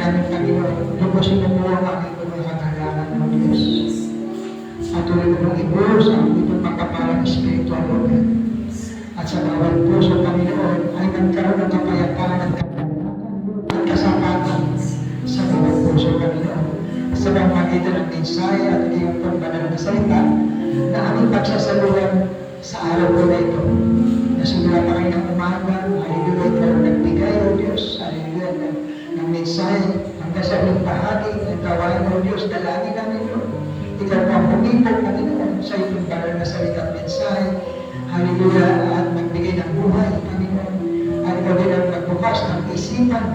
namin, Panginoon, lubusin mo po ang aking mga kailangan ng Diyos. Patuloy mo ng ibuhos ang itong pagkapalang spiritual organ. At sa bawat puso, Panginoon, ay nagkaroon ng kapayapaan at kasapatan sa bawat puso, Panginoon. Sa pamamagitan ng mensahe at iyong pagbanal na salita na aming pagsasaluhan sa araw ko na ito. Nasimula pa kayo ng umaga, hallelujah, ikaw nagbigay, O Diyos, hallelujah, ng mensahe hanggang sa aming bahagi ng gawain, O Diyos, dalangin namin, Lord. Ikaw po ang pumipog, Panginoon, sa itong banal na salita at mensahe, hallelujah, at magbigay ng buhay, Panginoon. At ikaw din ang magbukas ng isipan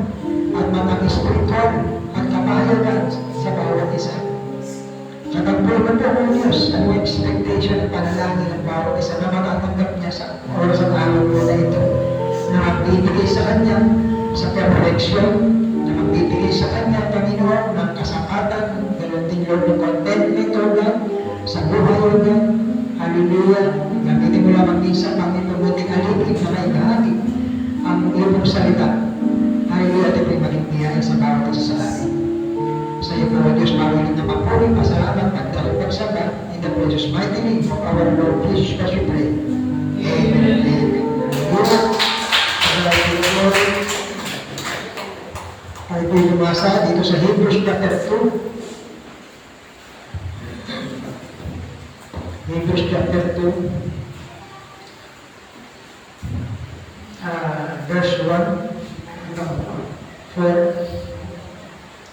at matang espiritual at kapahayagan sa bawat isa. Sa pagpulong po, O Diyos, ang expectation at panalangin ng bawat isa na matatanggap niya sa oras at araw po na ito, na magbibigay sa Kanya sa perfection, na magbibigay sa Kanya, Panginoon, ng kasapatan, ganoon din, Lord, ng contentment, O God, sa buhay, O God. Hallelujah. Gamitin mo lamang minsan, Panginoon, buting alipin na may bahagi ang iyong salita. Hallelujah. At ito'y maging biyaya sa bawat isa sa atin. Sa iyo po, Diyos, maraming na mapuri, pasalamat, pagdalo, pagsaba, in the precious mighty name of our Lord Jesus Christ we pray. Amen. Amen. Ay po'y lumasa dito sa Hebrews chapter 2. Hebrews chapter 2. Verse 1. 4.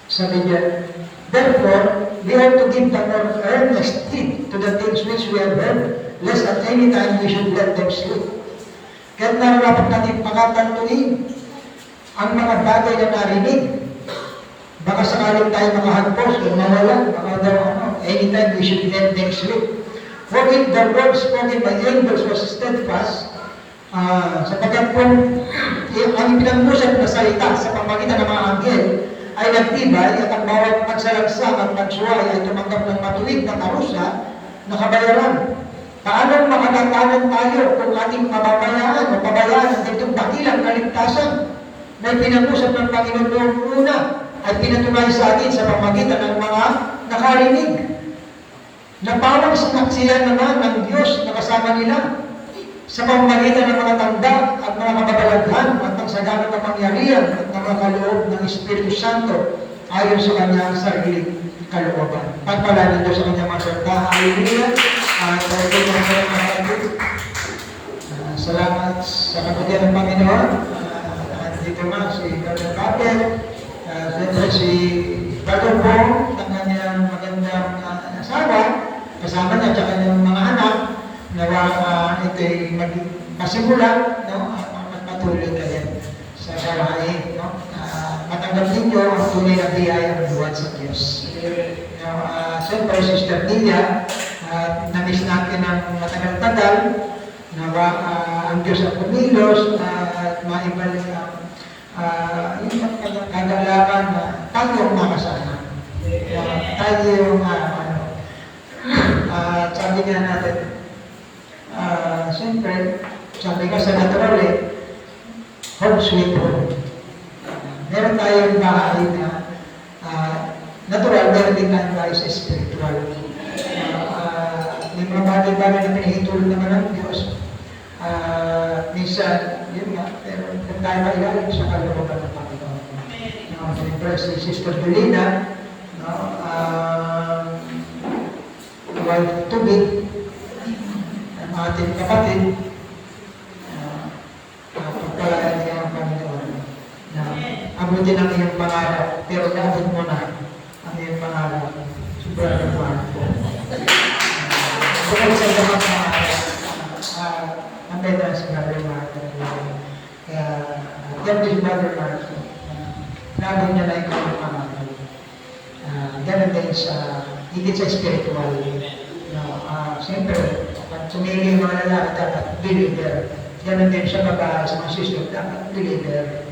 Sabi niya, therefore, we are to give the more earnest heed to the things which we have heard, lest at any time we should let them slip. Kaya nararapat natin pakatantuin ang mga bagay na narinig. Baka sakaling tayo makahagpos o mawala, baka daw anytime we should let them slip. For if the word spoken by angels was steadfast, sapagkat kung ang pinag-usap na salita sa pamagitan ng mga anghel ay nagtibay at ang bawat pagsalagsak at pagsuway ay tumanggap ng matuwid na karusa na kabayaran. Paano makakatanan tayo kung ating mababayaan o pabayaan ang ganitong dakilang kaligtasan na pinag-usap ng Panginoon noong una ay pinatunay sa atin sa pamagitan ng mga nakarinig na parang sinaksiyan naman ng Diyos na kasama nila sa pamamagitan ng mga tanda at mga kababalaghan at ang sagana ng pangyarihan at ng mga kaloob ng Espiritu Santo ayon sa kanyang sariling kalooban. Pagpalanin Diyos sa kanyang mga salita. Hallelujah! At ito yung mga salamat sa kapatid ng Panginoon. Dito nga si Brother Capel, siyempre si Brother Bong, ang kanyang magandang asawa, kasama niya at kanyang mga anak, nawa ito'y magpasimula, no? Magpatuloy na yan sa gawain, no? Matanggap ninyo ang tunay na biyaya ng buwan sa Diyos. Siyempre, Sister Nia, na-miss natin ang matagal-tagal, nawa ang Diyos ang kumilos at maibalik yung kagalakan na tayo ang makasama. Tayo yung sabi nga natin, siyempre, sabi ka sa natural home sweet home. Meron tayong bahay na natural, meron din tayong bahay sa spiritual. May mga bagay-bagay na pinahitulog naman ng Diyos. Minsan, yun nga, pero kung tayo mailalim sa kalooban ng Panginoon. Siyempre, si Sister Dolina, wife to be, ang ating kapatid, pagpalaan niya ang Panginoon na abutin ang iyong pangarap, pero naabot mo na ang iyong pangarap. Sobrang naman po. Bukod sa mga pangarap, ang pwede sa Brother Marco. Kaya, yan din si Brother Marco. Naabot niya na ikaw ang pangarap. Ganun din sa, higit sa spiritual. Siyempre, pag sumili yung mga lalaki, dapat believer. Ganun din sa babae, sa mga sister, dapat believer.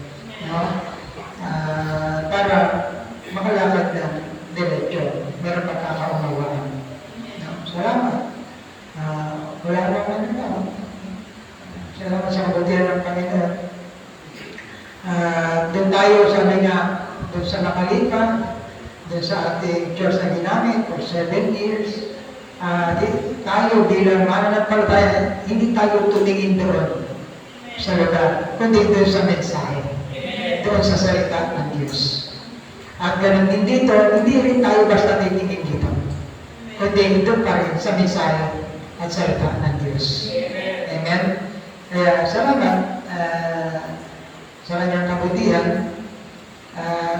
Para makalakad na diretso, meron pagkakaunawaan. Salamat. Wala naman na. Salamat sa kabutihan ng Panginoon. Doon tayo, sabi nga, doon sa nakalipan, doon sa ating church na ginamit for 7 years, tayo bilang mananampalataya, hindi tayo tumingin doon sa lugar, kundi doon sa mensahe, doon sa salita ng Diyos. At ganun din dito, hindi rin tayo basta titingin dito, kundi doon pa rin sa mensahe at salita ng Diyos. Amen? Kaya salamat sa kanyang kabutihan.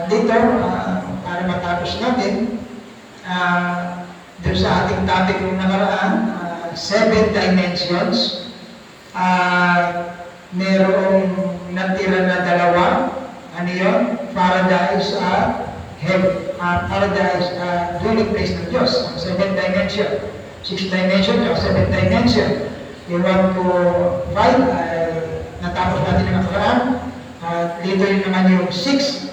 Dito, para matapos natin, doon sa ating topic ng nakaraan, 7 dimensions, merong natira na dalawa. Ano yun? Paradise at heaven. Paradise, dwelling place ng Diyos. Ang 7 dimension. 6 dimension o 7 dimension. Yung 1 to 5, natapos natin ang nakaraan. Dito rin naman yung 6,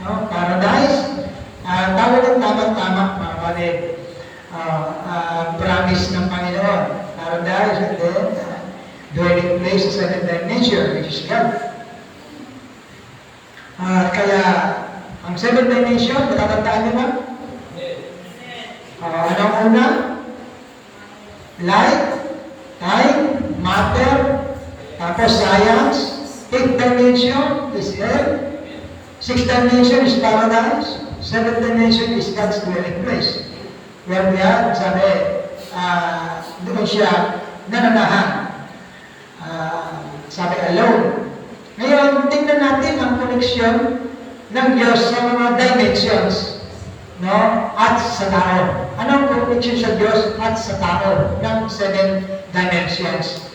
no? Paradise. Tawag ng tama-tama, mga kapatid. Promise ng Panginoon. Paradise and then dwelling place sa 7 dimension, which is God. Kaya, ang 7 dimension, matatandaan niyo ba? Anong una? Light, time, matter, tapos science. 8th dimension is earth. 6th dimension is paradise. 7th dimension is God's dwelling place. Where we are, sabi, doon siya nananahan. Sabi, alone. Ngayon, tingnan natin ang connection ng Diyos sa mga dimensions, no? At sa tao. Anong connection sa Diyos at sa tao ng 7 dimensions?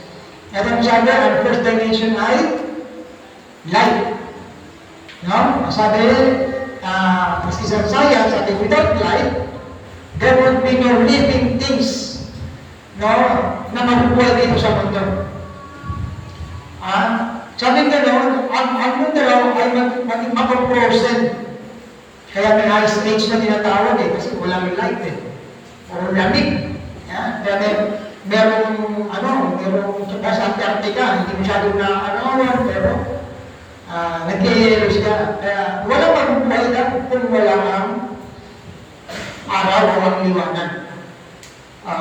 At ang sabi, ang first dimension ay light. No? Sabi, maski sa science, sabi, without light, there would be no living things, no, na mabubuhay dito sa mundo. Sabi gano'n, ang mundo raw ay mag-frozen. Kaya may ice age na tinatawag kasi walang light o lamig. Merong sa Antarctica, hindi masyado na pero nag-i-yelo siya. Kaya walang mabubuhay na kung walang araw o ang liwanag.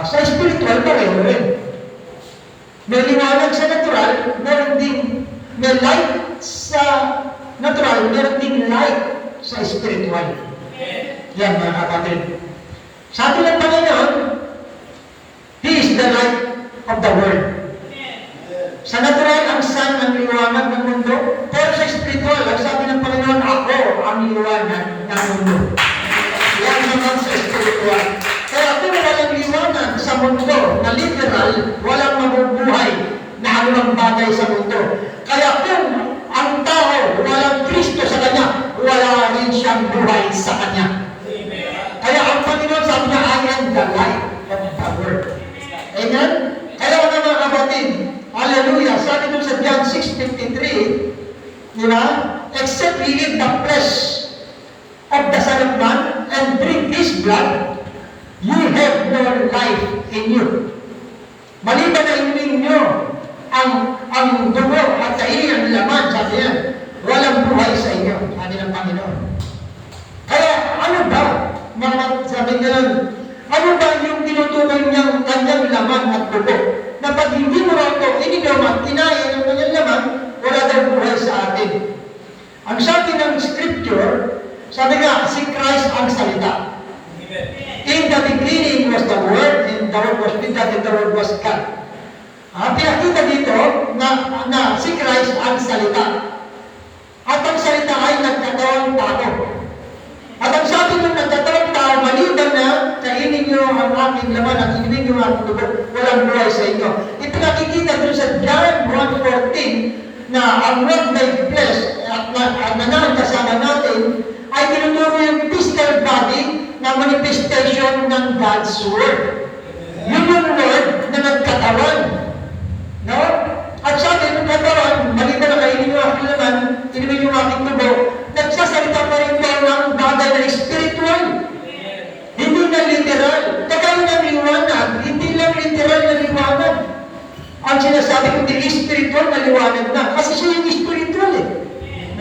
Sa spiritual, pareho rin. May liwanag sa natural, meron din may light sa natural, meron din light sa spiritual. Yan, mga kapatid. Sabi ng Panginoon, He is the light of the world. Sa natural, ang sun ang liwanag ng mundo, pero sa spiritual, ang sabi ng Panginoon, ako ang liwanag ng mundo. Yan naman sa spiritual. Kaya kung walang liwanag sa mundo, na literal, walang mabubuhay na anumang bagay sa mundo. Kaya kung ang tao walang Kristo sa kanya, wala rin siyang buhay sa kanya. Kaya ang Panginoon sabi niya, I am the light of the world. Amen? Kaya mga kapatid, hallelujah, sabi doon sa John 6:53, di ba? Except ye eat the flesh of the Son of Man and drink His blood, you have no life in you. Maliban na inumin nyo ang dugo at kainin ang laman, sabi yan, walang buhay sa inyo, sabi ng Panginoon. Kaya ano ba, sabi ganun, ano ba yung tinutukoy niyang kanyang laman at dugo? Na pag hindi mo raw ito, inigaman, kinain ang kanyang laman, wala daw buhay sa atin. Ang sabi ng Scripture, sabi nga, si Christ ang salita. In the beginning was the Word, and the Word was with God, and the Word was God. Pinakita dito na si Christ ang salita. At ang salita ay nagkatawang tao. At ang sabi ng nagkatawang tao, maliban na kainin nyo ang aking laman at inumin nyo ang dugo, walang buhay sa inyo. Ipinakikita doon sa John 1:14 na ang Word made flesh at nanang kasama natin ay tinuturo yung physical body na manifestation ng God's Word. Yun yung Word na nagkatawan. No? At sabi ng katawan, maliban na kainin nyo aking laman, inumin nyo aking dugo, nagsasalita pa rin ba ng bagay na spiritual? Hindi na literal. Kagaya ng liwanag, hindi lang literal na liwanag. Ang sinasabi ko, hindi spiritual na liwanag na. Kasi siya yung spiritual .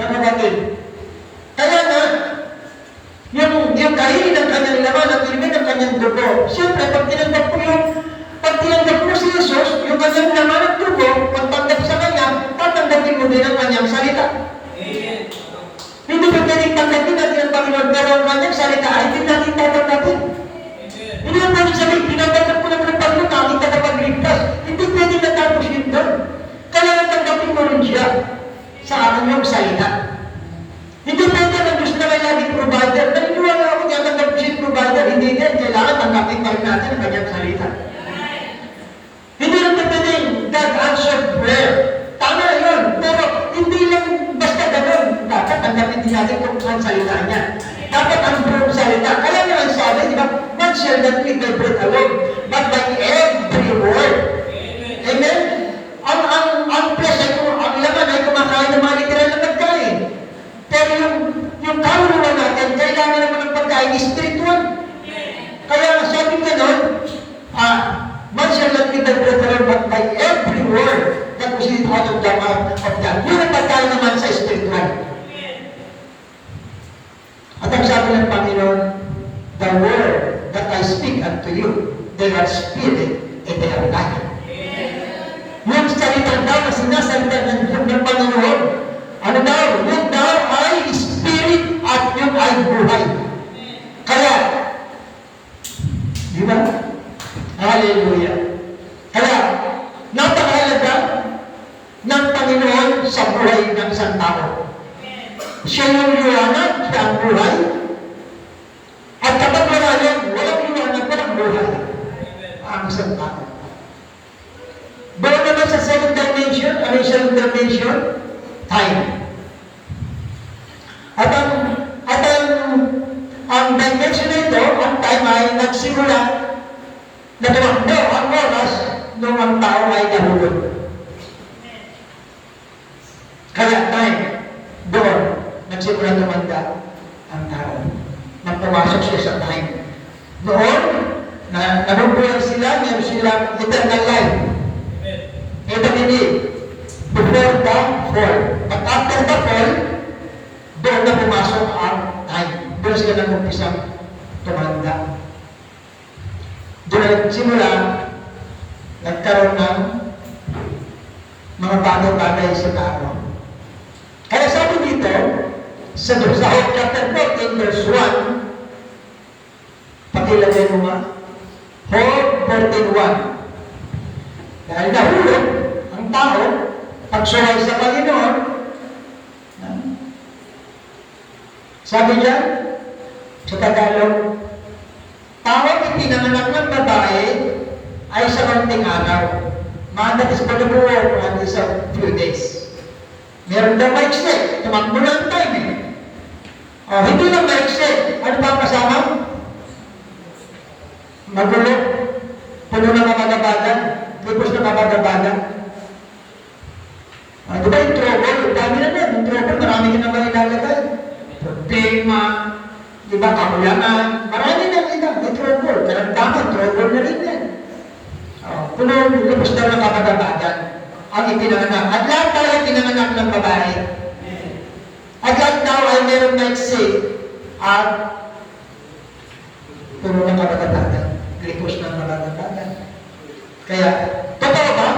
Nakakatid. Kaya na, kanyang dugo. Siyempre, pag tinanggap mo si Jesus, yung kanyang laman at dugo, pagtanggap sa kanya, tatanggapin mo din ang kanyang salita. Amen. Hindi pa pwedeng tanggapin natin ang Panginoon, pero ang kanyang salita ay hindi natin tatanggapin. Hindi ang pwedeng sabihin, tinatanggap ko naman ang Panginoon, aking tagapagligtas. Hindi pwedeng natapos yun doon. Kailangan tanggapin mo rin siya sa kanyang salita. Hindi pwede ang Diyos na may laging provider. Naniniwala ako niya tanggap ko siya provider. Hindi din. Kailangan tanggapin pa rin natin ang kanyang salita. Hindi rin pwede God answered prayer. Tama yun. Pero hindi lang basta ganun. Dapat tanggapin din natin kung saan salita niya. Dapat ang buong salita. Kaya nga ang sabi, di ba? Man shall not live by bread alone, but by every word. Amen? Ang flesh ay ang laman ay kumakain ng mga literal na pagkain. Pero yung kaluluwa natin, kailangan naman ng pagkain spiritual. Kaya sabi nga nun, man shall not live by bread alone, but by every word that proceeds out of the mouth of God. Yun ang pagkain naman sa spiritual. At ang sabi ng Panginoon, the word that I speak unto you, they are spirit and they are life. Yung salita daw na sinasalita ng Panginoon, ano daw? Yung daw ay spirit at yung ay buhay. Kaya, di ba? Hallelujah. Kaya, napakahalaga ng Panginoon sa buhay ng isang tao. Siya yung liwanag, siya ang buhay. At kapag wala yan, walang liwanag, walang buhay. Ang isang tao. Bago naman sa second dimension, ano yung second dimension? Time. At ang dimension na ito, ang time ay nagsimula na tumakbo ang oras nung ang tao ay nahulog. Kaya time, doon, nagsimula tumanda ang tao. Nang pumasok siya sa time. Noon, nabubuhay sila, meron silang eternal life. Ito hindi, before the fall. But after the fall, doon na pumasok ang time. Doon sila nag-umpisang tumanda. Doon nagsimula, nagkaroon ng mga bagay-bagay sa tao. Kaya sabi dito, sa Job chapter 14, verse 1, pakilagay mo nga, Job 14:1. Dahil nahulog ang tao, pagsuhay sa Panginoon, sabi niya, sa Tagalog, tao ipinanganak ng babae ay sa konting araw. That is going to work on this a few days. Meron daw maiksi, tumakbo na ang time eh. Hindi lang maiksi, ano ba ang kasama? Magulo, puno na kabagabagan, lipos na kabagabagan. Di ba yung trouble? Dami na na, yung trouble, marami ka na ba ilalagay? Problema, di ba, kakulangan, marami na yung trouble, karamdaman, trouble na rin yan. Puno, lipos daw na kabagabagan ang ipinanganak. At lahat tayo pinanganak ng babae. At lahat daw ay meron maiksi at puno ng kabagabagan. Lipos ng kabagabagan. Kaya, totoo ba?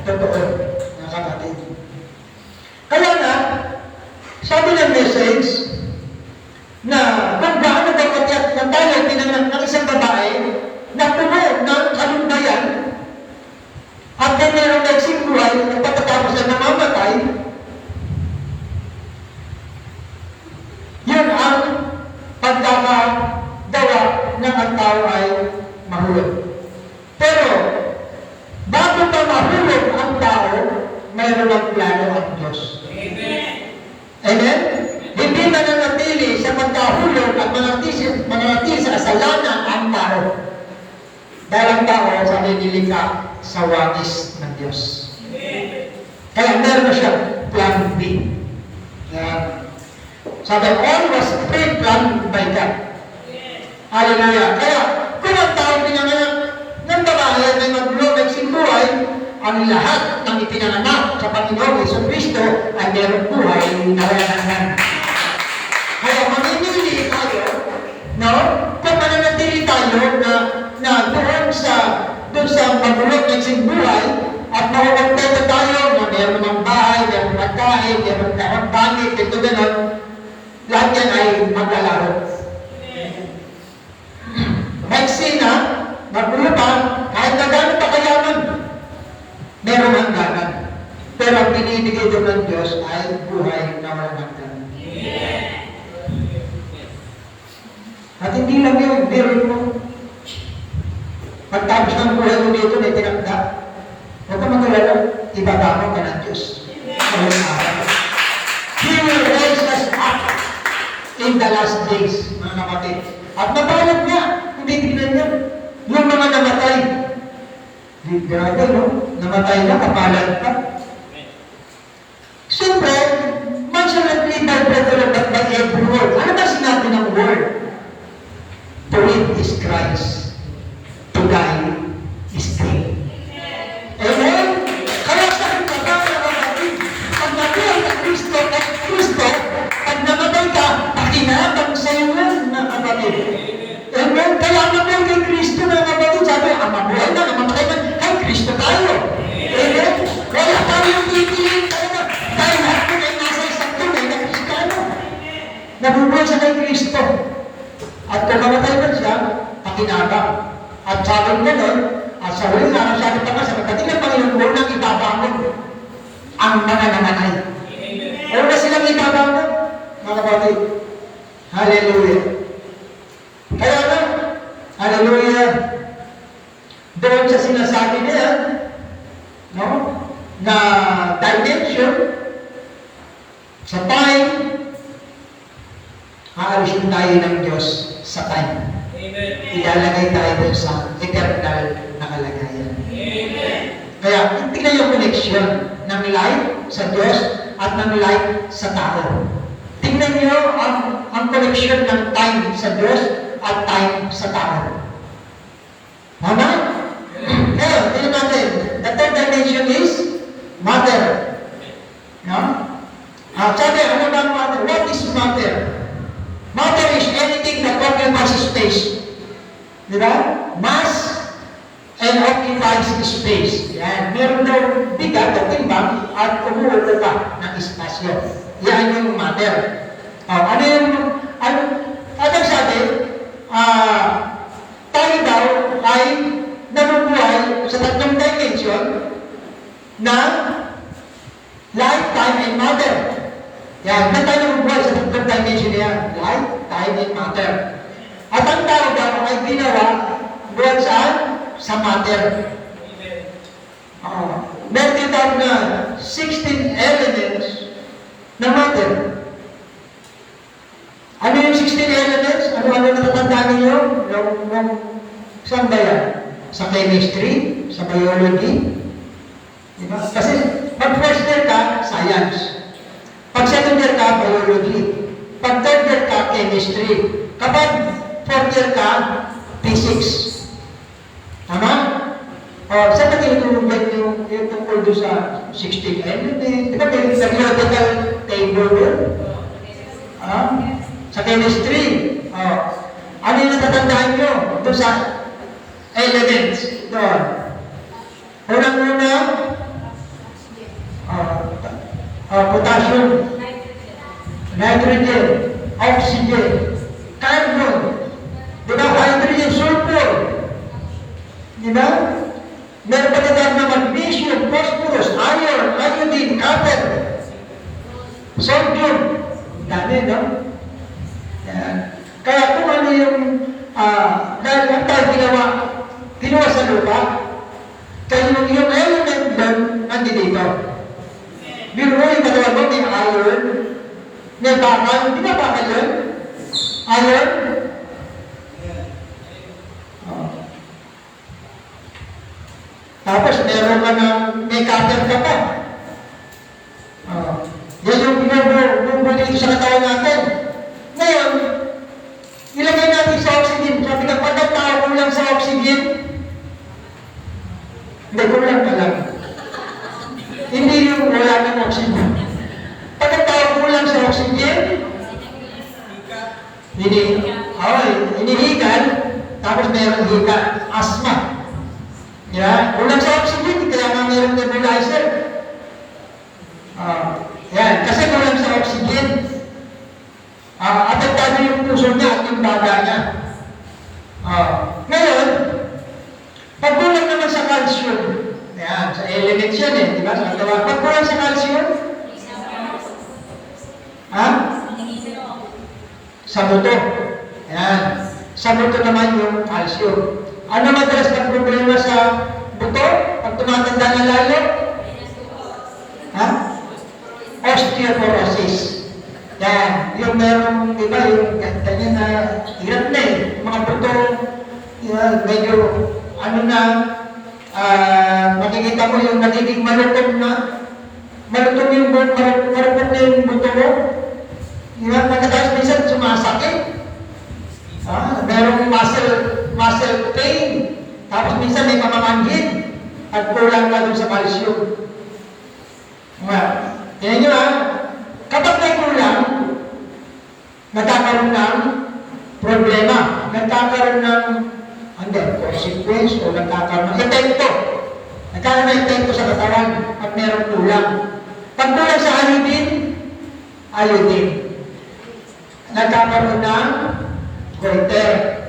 Totoo, mga kapatid. Kaya nga, sabi ng message na kung gaano ba katiyak na tayo pinanganak ng isang babae na puno ng kalumbayan at kung mayroong naiksing buhay at pagkatapos na namamatay, yun ang pagkakagawa ng ang tao ay mahulog. Pero, bago pa mahulog ang tao, mayroon ang plano ang Diyos. Amen? Amen? Hindi mananatili sa pagkahulog at mananatili sa kasalanan ang tao. Dahil ang tao sa nililikha sa wangis ng Diyos. Kaya meron na siyang plan B. Sabi, all was pre-planned by God. Hallelujah. Kaya, kung ang tao pinanganak ng babae at may magulo, may buhay, ang lahat ng ipinanganak sa Panginoon Yesu Cristo ay meron buhay na walang hanggan. Kaya mamimili tayo, no? Kung mananatili lang yun, meron mo. Pagtapos ng buhay mo dito, may tinakda. Huwag ka magalala, ibabako ka ng Diyos. He will raise us up in the last days, mga kapatid. At nabalag niya, hindi tignan niya. Yung mga namatay, grabe, no? Namatay na, kapalan pa. Siyempre, man shall not live by bread alone, but by every word. Ano ba sinabi ng word? To live is Christ. To die is gain. Amen? Kaya sa akin ka ba, mga kapatid, pag nabuhay ka Kristo, pag namatay ka, pakinabang sa iyo yan, mga kapatid. Amen? Kaya nabuhay kay Kristo, mga kapatid, sabi, mabuhay na, namatay na, kay Kristo tayo. Amen? Kaya tayong pipiliin tayo, dahil lahat mo ay nasa isang tunay na Kristiyano. Nabubuhay sa kay Kristo. At kung namatay man siya, pakinabang. At sabi niya nun, at sa huling araw, sabi pa nga sa pagdating ng Panginoon, unang ibabangon ang mga namatay. Una silang ibabangon, mga kapatid. Hallelujah. Kaya nga, hallelujah, doon sa sinasabi niya, no, na dimension, sa time, aalisin tayo ng Diyos sa time. Amen. Ilalagay tayo doon sa eternal na kalagayan. Amen. Kaya, tingnan yung connection ng life sa Diyos at ng life sa tao. Tingnan niyo ang connection ng time sa Diyos at time sa tao. Tama? Ngayon, tingnan natin. The third dimension is matter. No? Sabi, ano ba ang matter? What is matter? Matter is anything that occupies space. Di ba? Mass and occupies space. Yan. Meron daw bigat o timbang at umuulo ka ng espasyo. Yan yung matter. Ano yung, ano sabi, tayo daw ay nabubuhay sa tatlong dimension na life, time, and matter. Yan, na tayo nabubuhay sa tatlong dimension yan. Life, time, and matter. At ang tao daw ay ginawa buwan saan? Sa matter. Meron daw na 16 elements na matter. Ano yung 16 elements? Ano natatandaan ninyo? Saan ba yan? Sa chemistry? Sa biology? Diba? Kasi pag first year ka, science. Pag second year ka, biology. Pag third year ka, chemistry. Kapag fourth year ka, physics. Tama? Saan na tinutulungan yung tungkol doon sa 16 elements? Diba may periodical table doon? Sa chemistry. Ano yung natatandaan nyo doon sa elements? Doon. Unang-una, potassium, nitrogen, oxygen, carbon, diba? Hydrogen, sulfur. Diba? Meron pa na magnesium, phosphorus, iron, iodine, copper, sodium. Dami, no? Yan. Kaya kung ano yung dahil ang tayo ginawa sa lupa, kaya yung element doon nandito. Biro mo yung katawan mo, may iron, may bakal, di ba bakal yun? Iron? Tapos meron ka na, may copper ka pa. Yan yung bumubuo dito sa katawan natin. Ngayon, ilagay natin sa oxygen. Sabi ka, pag ang tao kulang sa oxygen, hindi, kulang ka lang. Hindi yung wala ng oxygen. Pag ang tao kulang sa oxygen, hinihigal, tapos meron hika, asthma. Yan, kulang sa oxygen, kaya nga meron nebulizer. Yan, kasi kulang sa oxygen. Apektado yung puso niya at yung baga niya. Ngayon, pag kulang naman sa calcium, yan, sa elements yan di ba? Pag kulang sa calcium, sa buto. Yan. Sa buto naman yung calcium. Ano madalas na problema sa buto? Pag tumatanda na lalo? Ha? Osteoporosis. Yan. Yung merong, di ba, yung ganyan na hirap na eh. Mga buto, medyo, ano na, makikita mo yung nagiging malutong na, malutong yung marupot na yung buto mo. Yan, pagkatapos minsan sumasakit. Merong muscle pain. Tapos minsan may pamamanhid at kulang na dun sa calcium. Tingnan nyo kapag may kulang, nagkakaroon ng problema, nagkakaroon ng consequence o nagkakaroon ng epekto. Nagkakaroon ng epekto sa katawan pag mayroong kulang. Pag kulang sa iodine, nagkakaroon ng goiter,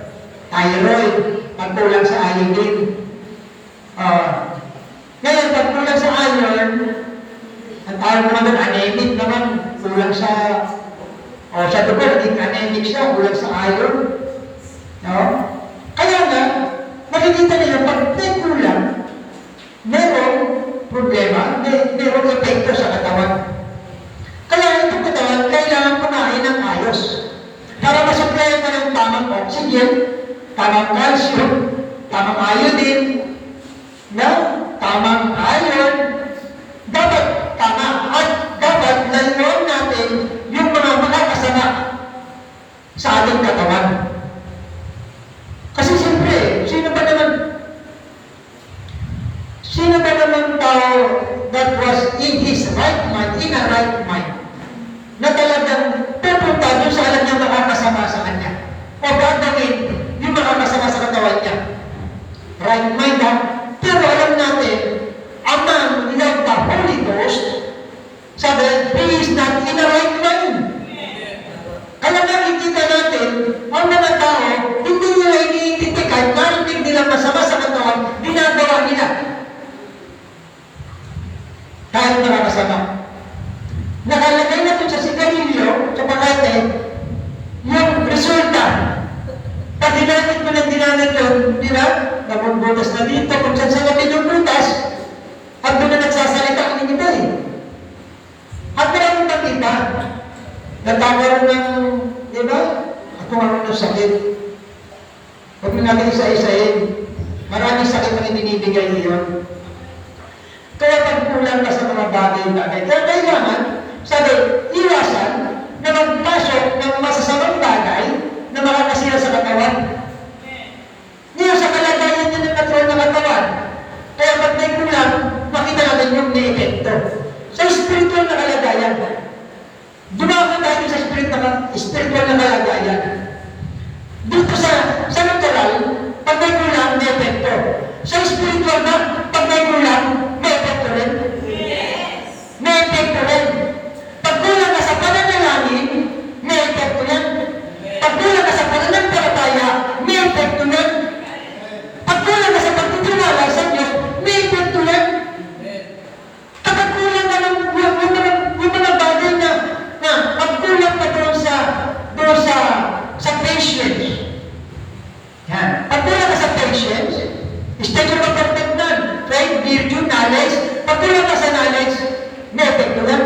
thyroid, pag kulang sa iodine. Ngayon, pag kulang sa iron, ang tawag naman doon, anemic naman, kulang sa, sa dugo, naging anemic siya, kulang sa iron. No? Kaya nga, makikita nila, pag may kulang, merong problema, merong epekto sa katawan. Kaya itong katawan, kailangan kumain ng ayos. Para masuplayan ka ng tamang oxygen, tamang calcium, tamang iodine, tamang iron, dapat tama at dapat layuan natin yung mga makakasama sa ating katawan. Kasi siyempre, sino ba naman tao that was in his right mind, in a right mind, na talagang pupunta doon sa alam niya makakasama sa kanya o gagawin yung makakasama sa katawan niya. Right mind pero alam natin, ang man without the Holy Ghost, sabi, he is not in a right mind. Kaya nakikita natin, ang mga tao, hindi nila iniintindi kahit narinig nila masama sa katawan, ginagawa nila. Kahit nakakasama. Nakalagay na ito sa sigarilyo, sa pakete, yung resulta. Pag dinamit mo ng dinamit yun, di ba? Nabungbutas na dito, kung saan sa natin yung butas, at doon na nagsasalita ang iba eh. At maraming pang iba, nagkakaroon ng, di ba? Ako ng sakit. Huwag na natin isa-isahin. Maraming sakit ang ibinibigay niyon. Kaya pag kulang ka sa mga bagay-bagay, kaya kailangan, sabi, iwasan na magpasok ng masasamang bagay na makakasira sa katawan. Ngayon, sa kalagayan niya ng natural na katawan, kaya pag may kulang, makita natin yung may-epekto. Sa spiritual na kalagayan, dumakan tayo sa spiritual na kalagayan. Dito sa natural, pag may kulang, may epekto. Sa spiritual na, pag may kulang, may epekto rin. Yes! May epekto rin. Pag kulang ka sa pananalangin, may epekto yan. Pag kulang ka sa pananampalataya, may epekto yan. Pag kulang ka sa pagtitiwala sa Diyos, may epekto yan. Kapag kulang ka ng yung mga bagay na pag kulang ka doon sa patience. Yan. Pag kulang ka sa patience, stage of perfect nun. Faith, virtue, knowledge. Pag kulang ka sa knowledge, may epekto yan.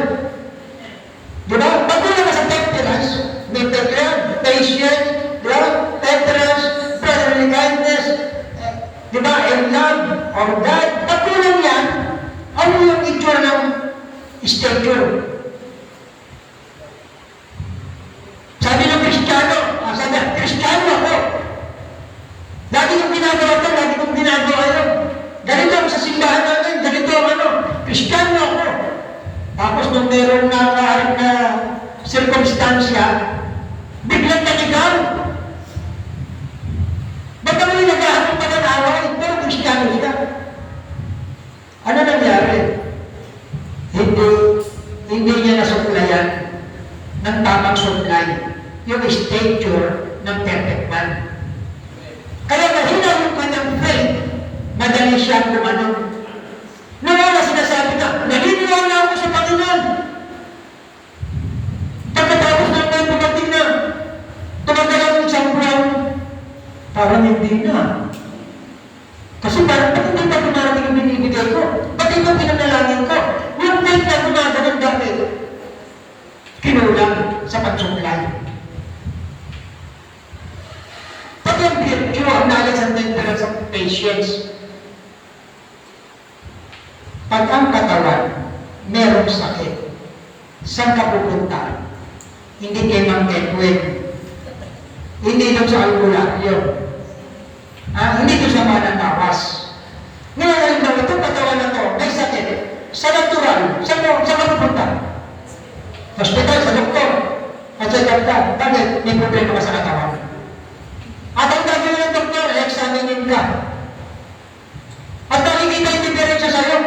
Diba? Pag kulang ka sa temperance, may epekto yan. Patience, diba? Temperance, brotherly kindness, diba? And love, or God. Pag kulang yan, ano yung itsura ng stature? Sabi ng Kristiyano, Kristiyano ako. Lagi kong ginagawa ito, lagi kong ginagawa yun. Ganito ako sa simbahan namin, ganito ang Kristiyano ako. Tapos nung meron nakaharap na sirkumstansya, biglang naligaw. Ba't naman yung naghahanap pa ng away? Pero Kristiyano siya. Ano nangyari? Hindi niya nasuklayan ng tamang supply yung stature ng perfect man. Kaya mahina yung kanyang faith, madali siya kumanong. Nawala sinasabi na, naniniwala ako sa Panginoon. Pagkatapos na may dumating na, tumagalang isang buwan, Parang hindi na. Kasi parang ba't hindi pa dumarating yung binibigay ko? Ba't ito pinanalangin ko? Yung faith na gumagano'n dati, kinulang sa pagsuklay. Pag yung virtue, ang knowledge and temperance of patience, pag ang katawan, merong sakit, saan ka pupunta? Hindi kay Mang Edwin. Hindi doon sa albularyo. Hindi doon sa mananawas. Ngayon, halimbawa, itong katawan na to, may sakit. Sa natural, saan ka pupunta? Hospital, sa doktor. At sa doktor, bakit? May problema ka sa katawan. At ang gagawin ng doktor, examinin ka. At nakikita yung diferensya sa'yo.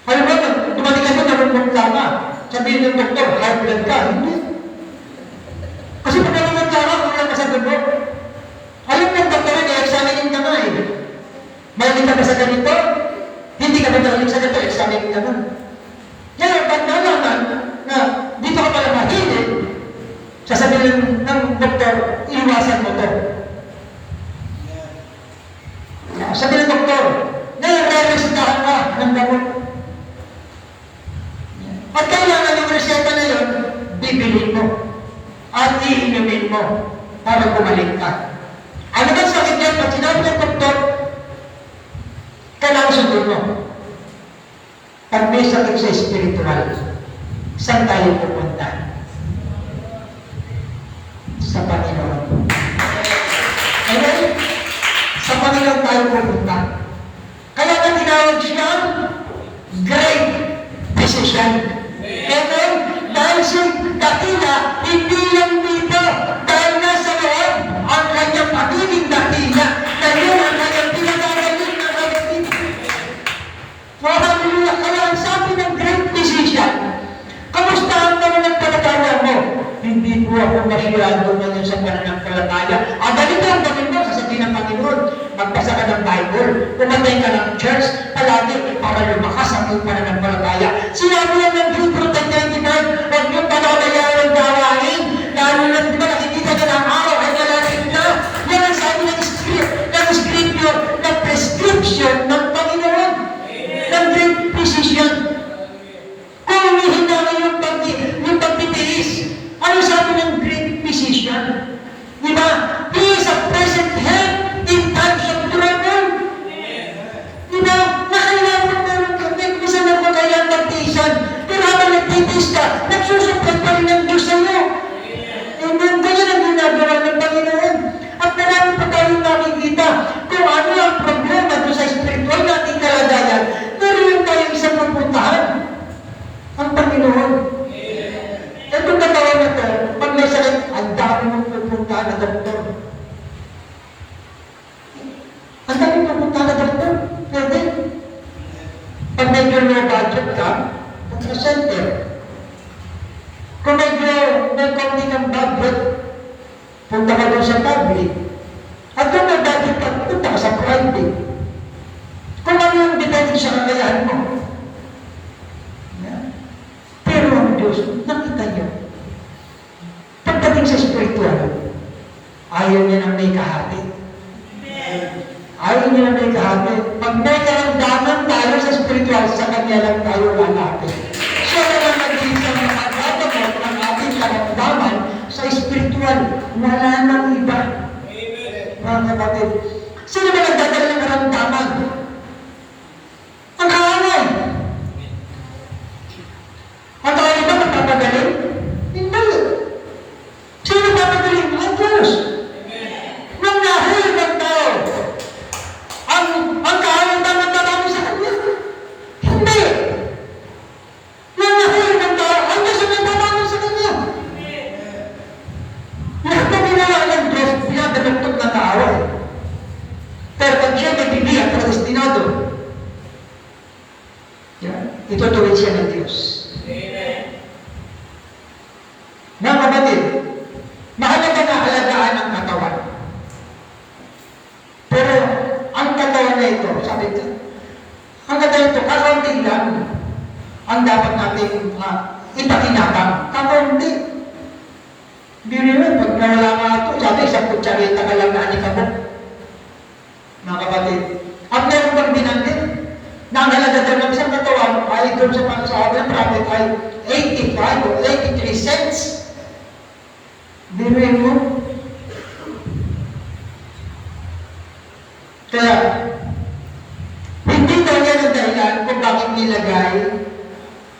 Alam mo, dumating ka doon, nalungkot ka. Sabihin ng doktor, high blood ka. Hindi. Kasi pag nalungkot ka, kulang ka sa dugo. Alam mo, doktor, i-examinin ka na eh. Mahilig ka ba sa ganito? Hindi ka ba mahilig sa ganito? Examinin ka na. Kaya pag nalaman na dito ka pala mahilig, sasabihin ng doktor, iwasan mo to. Sabi ng doktor, nare-resetahan ka ng gamot. At kailangan yung reseta na yun, bibilin mo at iinumin mo para bumalik ka. Ano ba sakit yan? Pag sinabi ng doktor, kailangan sundin mo. Pag may sakit sa spiritual, saan tayo pupunta? Sa Panginoon. Amen? Sa Panginoon tayo pupunta. Kaya na tinawag siyang great decision. Amen? Dahil siya dakila, hindi lang dito. Dahil nasa loob ang kanyang pagiging dakila. Dahil ang kanyang pinagagaling na kapatid. Hallelujah! Kaya ang sabi ng great decision, kamusta ang pananampalataya mo? Hindi po ako masyado ngayon sa pananampalataya. Ganito ang gawin mo, sasabihin ng Panginoon, magbasa ka ng Bible, pumatay ka ng church, palagi para lumakas ang iyong pananampalataya. Sinabi lang ng Hebrew 10:99, huwag niyong palalayaan ang gawain, lalo na di ba nakikita ka ng araw ay nalalim na. Yan ang sabi ng scripture, ng prescription ng Panginoon, ng great precision. Kung humihina yung pagtitiis, ano sabi ng great physician? Diba? He is a present help in times of trouble. Diba? Nakailangan meron ka. Minsan ako kailangan magtiisan. Pero habang nagtitiis ka, nagsusupport pa rin ng Diyos sa'yo. Amen. Ganyan ang ginagawa ng Panginoon. At marami pa tayong nakikita kung ano ang problema doon sa spiritual nating kalagayan. Meron tayong isang pupuntahan. Ang Panginoon. Itong katawan na ito, pag may sakit, ang dami mong pupuntahan na doktor. Ang dami mong pupuntahan na doktor. Pwede. Pag medyo low budget ka, punta sa center. Kung medyo may konti kang budget, punta ka doon sa public. At kung may budget ka, punta ka sa private. Kung ano yung depende sa kakayahan mo. Pero ang Diyos, nakita niyo, pagdating sa spiritual, ayaw niya nang may kahati. Ayaw niya nang may kahati. Pag may karamdaman tayo sa spiritual, sa Kanya lang tayo lalapit. Siya na lang nag-iisa ng pagkatagot ng ating karamdaman sa spiritual. Wala nang iba. Mga kapatid, sino ba nagdadala ng karamdaman? Ang kaaway. Ang tawag ba magpapagaling? Hindi. Sino magpapagaling? Ang Diyos. Nang nahil ng tao, ang kaaway ba magpapagaling sa Kanya? Hindi. Nang nahil ng tao, ang Diyos ang magpapagaling sa Kanya. Lahat na ginawa ng Diyos, pinadalagtog na kaaway. Pero pag siya nagbibigay at Biruin mo. Kaya, hindi daw yan ang dahilan kung bakit nilagay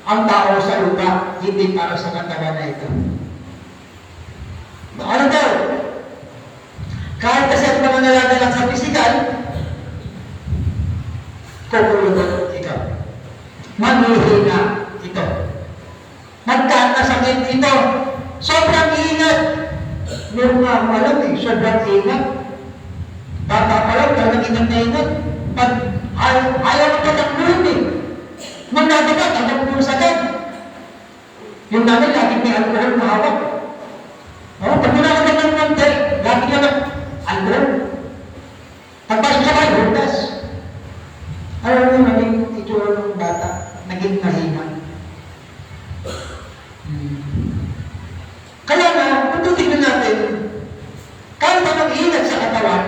ang tao sa lupa, hindi para sa katawan na ito. Ano daw? Kahit kasi ang mga naladalang sa pisikal, kukulunod ito. Manghihina ito. Magkakasakit ito. Sobrang ingat. Meron nga akong alam eh, sobrang ingat. Bata pa lang, talagang ingat na ingat. Pag ayaw mo patakluhin eh. Nung nadagat, ang puro sagad. Yung namin, lagi may alcohol na hawak. Oh, pag nilakagat ng konti, lagi ka ng alcohol. Pagpasok sa kayo, hudas. Alam mo, naging itsura ng bata, naging mahina. Kaya nga, kung tingnan natin, kahit na mag-iingat sa katawan,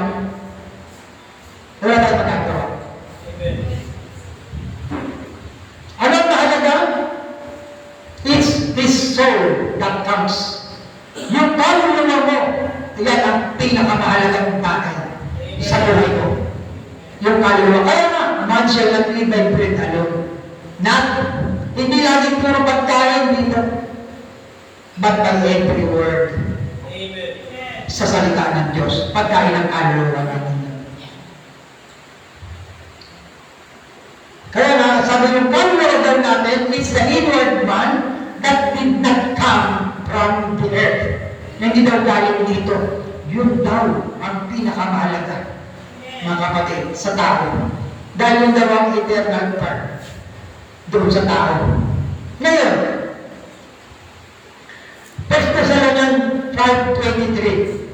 wala tayong magagawa. Ano ang mahalaga? It's this soul that counts. Yung kaluluwa mo, yan ang pinakamahalagang bagay sa buhay mo. Yung kaluluwa. Kaya nga, man shall not live by bread alone. Hindi laging puro pagkain dito, but by every word. Amen. Sa salita ng Diyos, pagkain ng kaluluwa natin. Kaya nga, sabi yung kaluluwa daw natin, it's the inward man that did not come from the earth. Hindi daw galing dito. Yun daw ang pinakamahalaga, mga kapatid, sa tao. Dahil yung daw ang eternal part doon sa tao. Ngayon, 1 Thessalonians 5:23.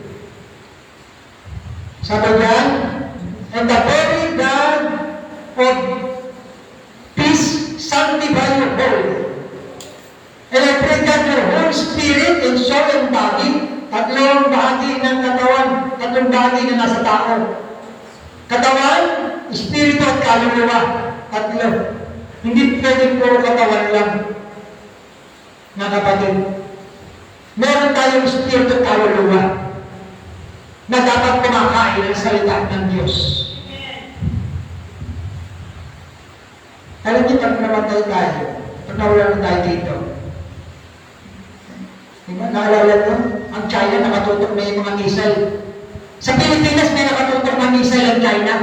Sabi dyan, and the very God of peace sanctify your whole. And I pray that your whole spirit and soul and body, tatlong bahagi ng katawan, tatlong bahagi na nasa tao. Katawan, espiritu at kaluluwa, tatlo. Hindi pwedeng puro katawan lang, mga kapatid. Meron tayong espiritu at kaluluwa na dapat kumakain ang salita ng Diyos. Alam niyo, pag namatay tayo, pag nawala na tayo dito, diba, naalala nyo, ang China nakatutok na yung mga missile. Sa Pilipinas may nakatutok na missile ang China.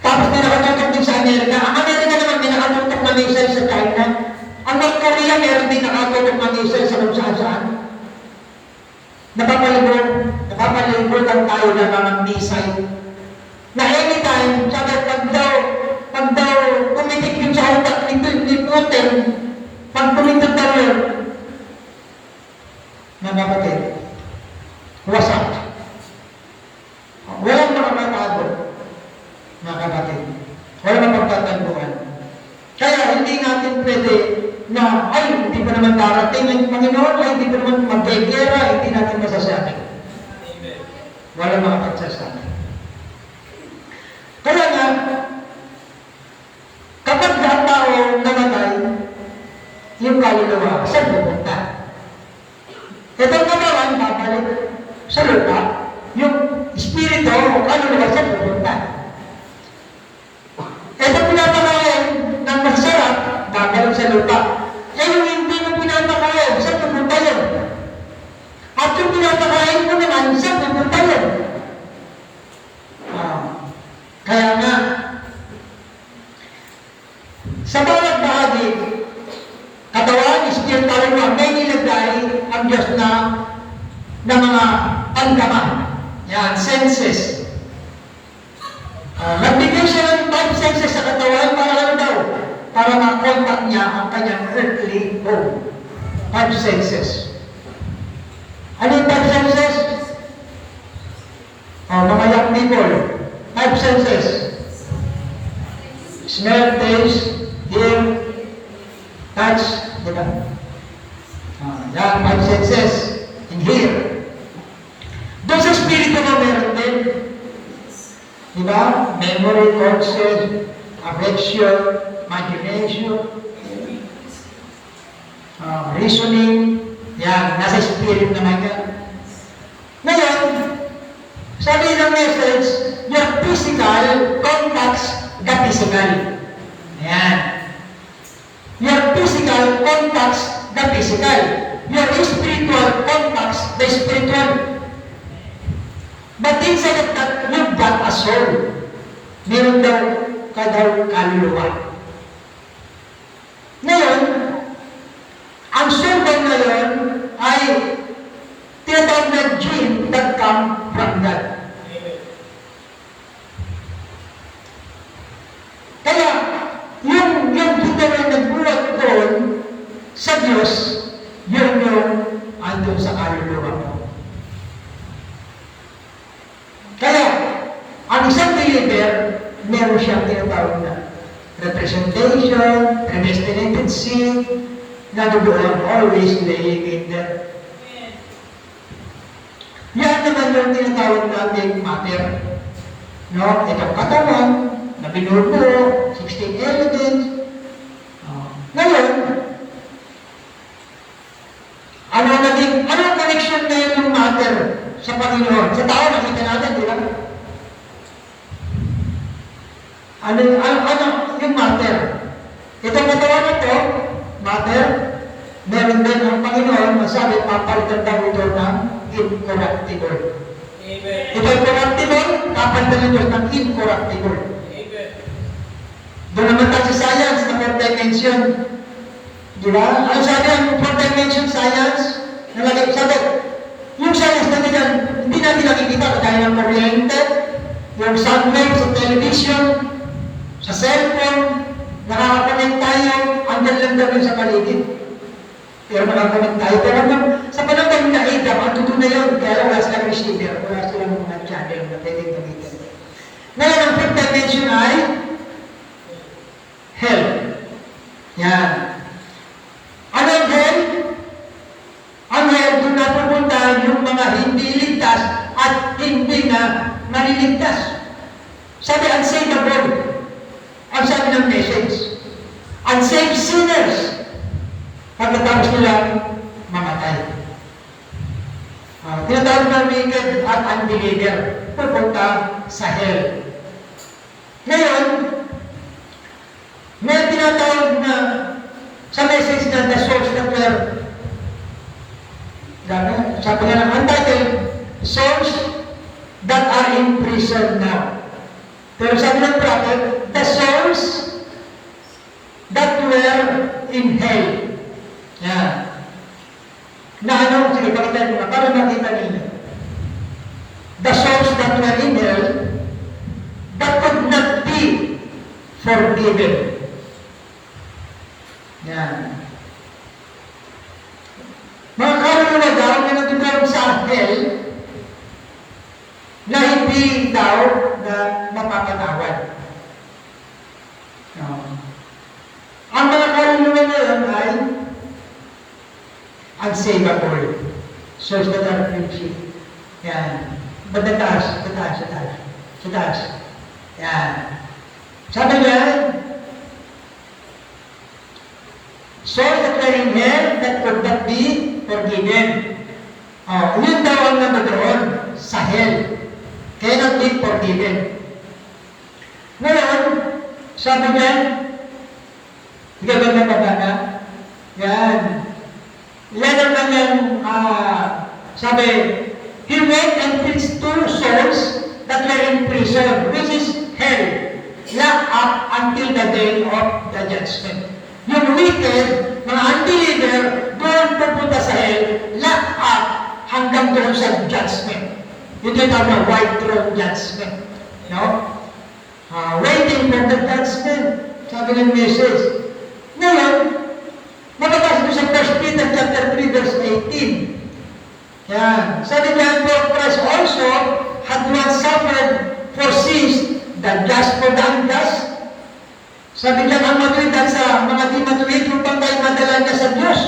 Tapos may nakatutok din sa Amerika. Ang Amerika naman may nakatutok na missile sa China. Ang North Korea meron din nakatutok na missile sa kung saan-saan. Napapalibol lang tayo ng mga missile. Na anytime, sabi, pag daw tumitik yun sa utak ni Putin, pag tumindot daw yun, mga kapatid, wasak. Walang makakatago, mga kapatid. Walang mapagtatanduan. Kaya hindi natin pwede na, ay, hindi pa naman darating ng Panginoon, ay, hindi pa naman mag-gera, hindi natin masasabi. Walang makapagsasabi. Kaya nga, kapag lahat tao namatay, yung kaluluwa, saan pupunta? Itong katawan, babalik sa lupa, yung espiritu o kaluluwa, saan pupunta? Itong pinapakain ng masarap, babalik sa lupa. Eh yung hindi mo pinapakain, saan pupunta yun? At yung pinapakain mo naman, saan pupunta yun? Kaya nga, sa bawat bahagi, katawan, espiritu, kaluluwa, may nilagay ang Diyos na mga panggaman. Yan, senses. Nagbigay siya ng 5 senses sa katawan para ano daw? Para ma-contact niya ang kanyang earthly home. 5 senses. Ano yung 5 senses? Mga young people. 5 senses. Smell, taste, hear, touch, diba? Yan, 5 senses. And hear. Doon sa spirito mo meron din. Diba? Memory, conscience, affection, imagination, reasoning, Yan, nasa spirit naman yan. Ngayon, sabi ng message, your physical contacts the physical. Ayan. Your physical contacts the physical. Your spiritual contacts the spiritual. But inside of that, you've got a soul. Meron daw kaluluwa. Ngayon, ang soul daw ngayon ay tinatawag na gene that come from God. Kaya, yung kita na nagbuhat doon sa Diyos, yun yung andun sa kaluluwa mo. Kaya, ang isang believer, meron siyang tinatawag na representation, predestinated seed, na doon always laying in there. Yan naman yung tinatawag nating matter. No? Itong katawan, na binubuo, 16 elements. Ngayon, anong connection na yung matter sa Panginoon? Sa tao, nakita natin, di ba? Ano yung matter? Itong katawan na ito, matter, meron din ang Panginoon, masabi, papalitan daw ito ng incorruptible. Amen. Ito yung corruptible, papalitan ito ng incorruptible. Amen. Doon naman tayo sa science na fourth dimension. Di ba? Ano sabi ang fourth dimension science? Sabi, yung science na hindi natin nakikita kagaya ng kuryente, yung sound wave sa television, sa cellphone, nakakakonect tayo, hanggang lang daw sa paligid. Pero nakakakonect tayo. Pero sa panahon na ito, ang tuto na yun, kaya wala silang receiver, wala silang mga channel na pwedeng gamitin. Ngayon, ang fifth dimension ay hell. Yan. Ano ang hell? Ang hell, doon na pupunta yung mga hindi ligtas at hindi na maliligtas. Sabi, unsavable. Ang sabi ng message, unsaved sinners, pagkatapos nilang mamatay. Tinatawag na wicked at unbeliever, pupunta sa hell. Ngayon, may tinatawag na sa message na the souls that were, sabi nga ng untitled, souls that are in prison now. Pero sabi ng prophet, the souls that were in hell. Yan. Na ano, sige, pakita nyo na, para makita ninyo. The souls that were in hell that could not be forgiven. Yan. Mga kaluluwa daw na nagtutulong sa hell na hindi daw na mapapatawad. Ang mga kaluluwa na yun ay unsavable. Souls that are friendship. Yan. Ba't taas? Sa taas. Yan. Sabi niya, souls that were in hell that could not be forgiven. Yun daw ang naman sa hell. Cannot be forgiven. Ngayon, sabi niya, hindi ka ba nababana? Yan. Yan ang kanyang, sabi, he went and preached to souls that were in prison, which is hell, locked up until the day of the judgment. Yung wicked, mga unbeliever, doon pupunta sa hell, locked up hanggang doon sa judgment. Yun yung tawag na white throne judgment. No? Waiting for the judgment. Sabi ng message. Ngayon, mababasa ko sa 1 Peter chapter 3 verse 18. Yan. Sabi niya, for Christ also had once suffered for sins, the just for the unjust. Sabi niya, ang matuwidan sa mga di matuwid, yung pangkay madala niya sa Diyos.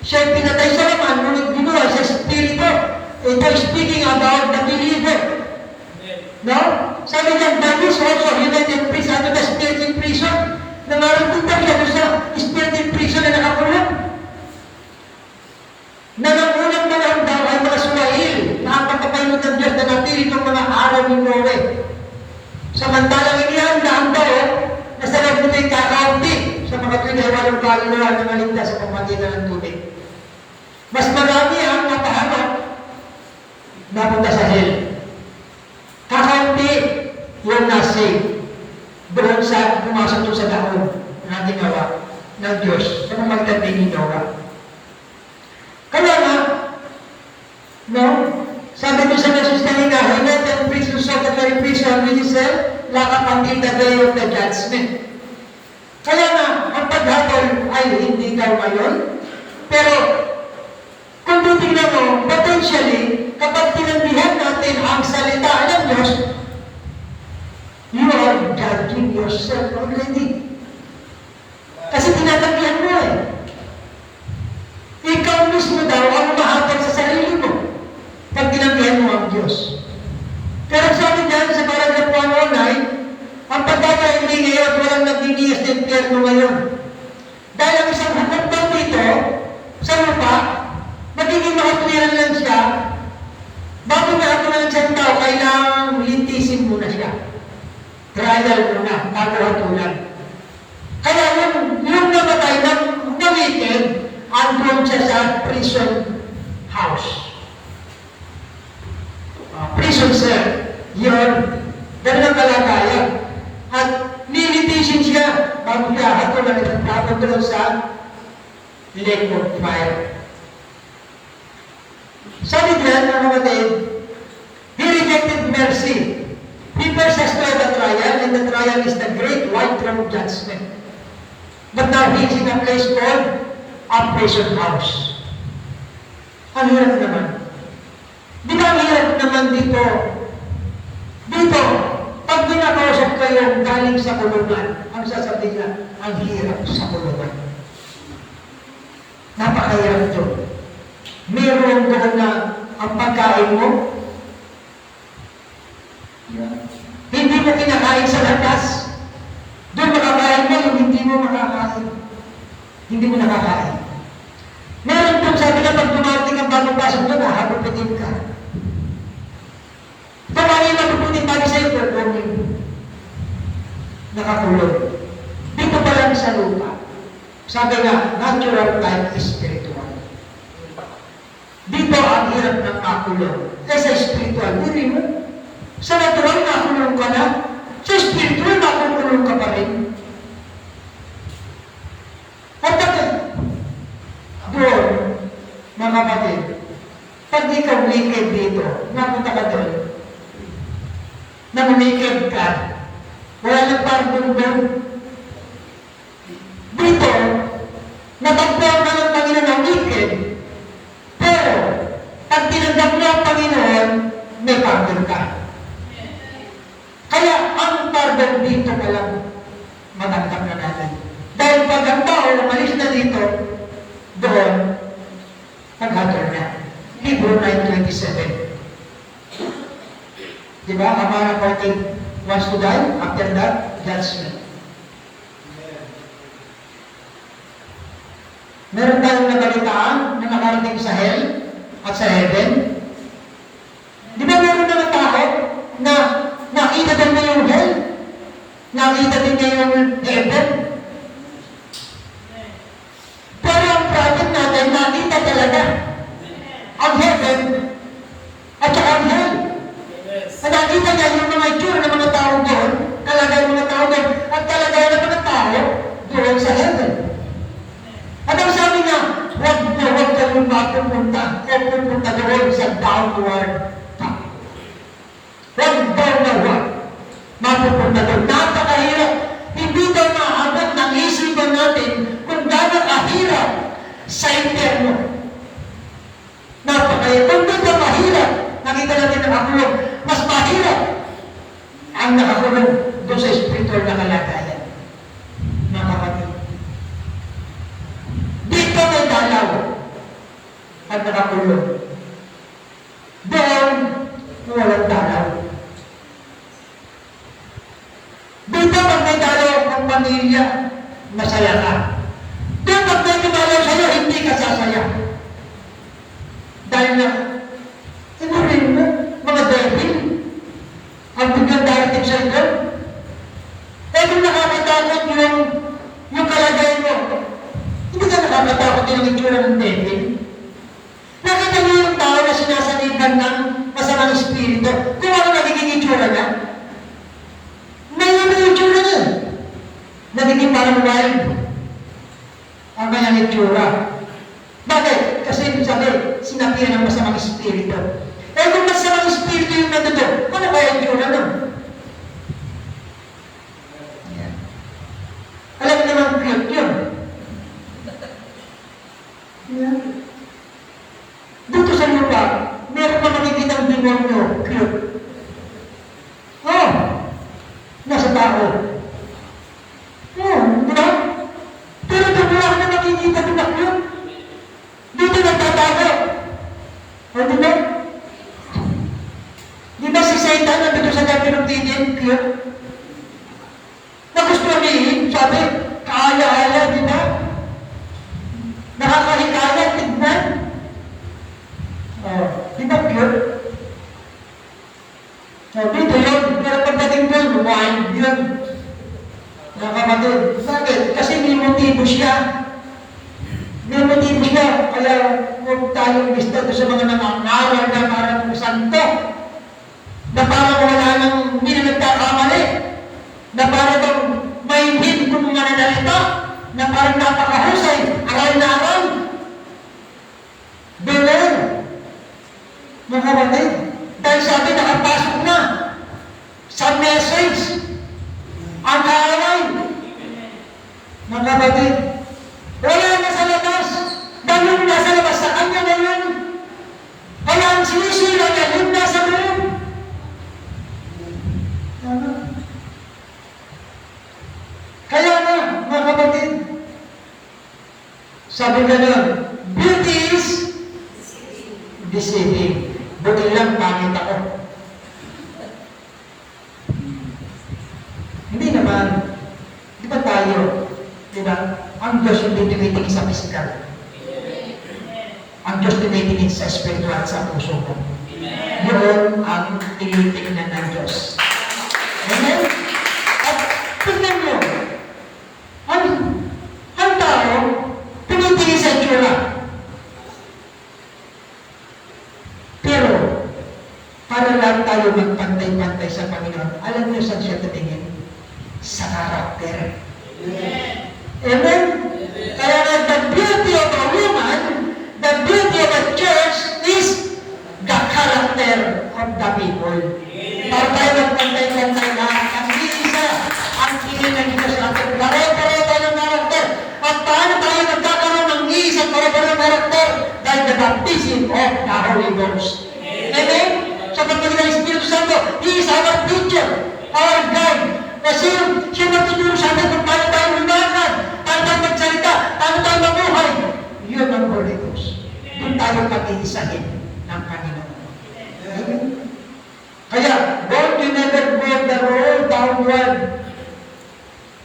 Siya pinatay sa laman, ngunit binuhay sa Espiritu. Ito speaking about the believer. No? Sabi niya, that is also united priest unto the spirit in prison. Nangarap din tayo sa spirit in prison na nakakulong. mga tuwid ay walang kaluluwa na maligtas sa pamagitan ng tubig. Mas marami ang napahamak napunta sa hell. Kakaunti yung nasave doon sa pumasok doon sa dahon na ginawa ng Diyos sa pamagitan ng Noah. Kaya nga, no, sabi ko sa message kanina, he let them preach to solitary prison with himself, lakap until the day of the judgment. Kaya nga, ang paghatol ay hindi daw ngayon, pero kung titignan mo, potentially, kapag tinandihan natin ang salita ng Diyos, you are judging yourself already. Kasi tinatanggihan mo eh. Ikaw mismo daw ang mahatol sa sarili mo pag tinanggihan mo ang Diyos. Pero sabi dyan sa paragraph 109, ang pagkakaili ngayon walang nagdiniyas ng impyerno ngayon. Dahil ang isang hukom daw dito sa lupa, magiging makatuwiran lang siya, bago makatuwiran siya ng tao, kailangang lintisin muna siya. Trial muna, bago hatulan. Kaya yung namatay ng wicked, andun siya sa prison house. Prison cell. Yun. Ganun ang kalagayan. At nilitisin siya bago siya hatulan at tapos sa lake of fire. Sabi diyan, mga kapatid, he rejected mercy. He first has tried the trial, and the trial is the great white throne judgment. But now he is in a place called a prison house. Ang hirap naman. Di ba ang hirap naman dito? Dito, pag ginakausap kayo galing sa kulungan, ang sasabihin niya, ang hirap sa kulungan. Napakahirap ito. Meron doon na ang pagkain mo, hindi mo kinakain sa lakas. Doon makakain mo, yung hindi mo makakain. Hindi mo nakakain. Meron doon, sabi na pag dumating ang bagong pasok doon, hahagupitin ka. Pamali na pupunin pagi sa'yo, performing. Nakakulong. Dito pa lang sa lupa. Sabi nga, natural time is spiritual. Dito ang hirap ng makulong. Sa spiritual, hindi mo. Sa natural, nakulong ka na. Sa spiritual, nakulong ka pa rin. At doon, mga kapatid, pag ikaw wicked dito, napunta ka doon, nang wicked ka, wala nang pardon doon. Dito, natagpuan ka ng Panginoon ng wicked, pero pag tinanggap mo ang Panginoon, may pardon ka. Kaya ang pardon dito ka lang matanggap na natin. Dahil pag ang tao umalis na dito, doon, naghatol na. Hebrew 9:27. Diba? A man appointed wants to die, after that, judgment. Meron tayong nabalitaan na nakarating sa hell at sa heaven. Di ba meron na tao na nakita din na yung hell? Nakita din niya yung heaven? Pero ang prophet natin, nakita talaga ang heaven at saka ang hell. At nakita niya yung mga itsura ng mga tao doon, kalagay ng mga tao doon, at kalagay ng mga tao doon sa heaven. At ang sabi niya, huwag kayong mapupunta o pupunta doon sa downward path. Huwag mapupunta doon. Napakahirap. Hindi daw maabot ng isipan natin kung gano'ng kahirap sa impyerno. Napakahirap. Kung gano'ng mahirap, nakita natin nakakulong, mas mahirap ang nakakulong doon sa spiritual na kalagayan. Mga kapatid. Dito may dalaw at nakakulong. Doon, walang dalaw. Dito pag may dalaw ang pamilya, masaya ka. Doon pag may dumalaw sa'yo, hindi ka sasaya. Dahil na, rin mo, mga devil, ang biglang darating sa ito. Eh kung nakakatakot yung kalagayan sinabihan ng masamang espiritu. Eh kung masamang espiritu yung nandito, ano kaya yung tsura nun? Yan. Alam mo naman, cute yun. Yan. Dito sa lupa, meron pa makikitang demonyo, cute. Oh, nasa tao. Oh, di ba? Pero doon wala ka na nakikita ng cute. Dito nagtatago. O, di ba? Di ba si Satan nandito sa Garden of Eden, cute? Na gusto nihin, sabi, kaaya-aya, di ba? Nakakahikaya, tignan. Oh, di ba cute? So, dito yun, pero pagdating doon, wild yun. Mga kapatid, bakit? Kasi may motibo siya. May motibo siya, kaya huwag tayong lista doon sa mga nangangaral na parang santo. Na parang wala nang hindi na nagkakamali. Na parang may hint kung mga nanalita. Na parang napakahusay, aral na aral. Beware. Mga kapatid, dahil sabi nakapasok na sa message ang aral. Mga kapatid, wala na sa labas. Dahil yung nasa labas sa kanya na yun. Kaya ang sinisira niya, yung nasa loob. Kaya na, mga kapatid, sabi ka nun, beauty is deceiving. Buti lang, pangit ako. Hindi naman. Di ba tayo? Di ba? Ang Diyos hindi tumitingin sa physical. Ang Diyos tumitingin sa spiritual, sa puso ko. Yun ang tinitingnan ng Diyos. Amen? At tignan nyo, ang tao, tumitingin sa itsura. Pero, para lang tayo magpantay-pantay sa Panginoon, alam niyo saan siya tumingin? Sa karakter. Amen? Kaya nga, the beauty of a woman, the beauty of a church is the character of the people. Para tayo magpantay-pantay na ang isa, ang kinilang ito sa atin. Pare-pare tayo ng karakter. At paano tayo nagkakaroon ng isang pare-pare ng karakter? Dahil the baptism of the Holy Ghost. Amen? Sa pagpagin ng Espiritu Santo, He is our teacher, our guide. Kasi siya magtuturo sa atin kung paano tayo lumakad, paano tayo magsalita, paano tayo mabuhay. Yun ang Holy Ghost. Doon tayo pag-iisahin ng Panginoon. Amen? Kaya, don't you never go the road downward.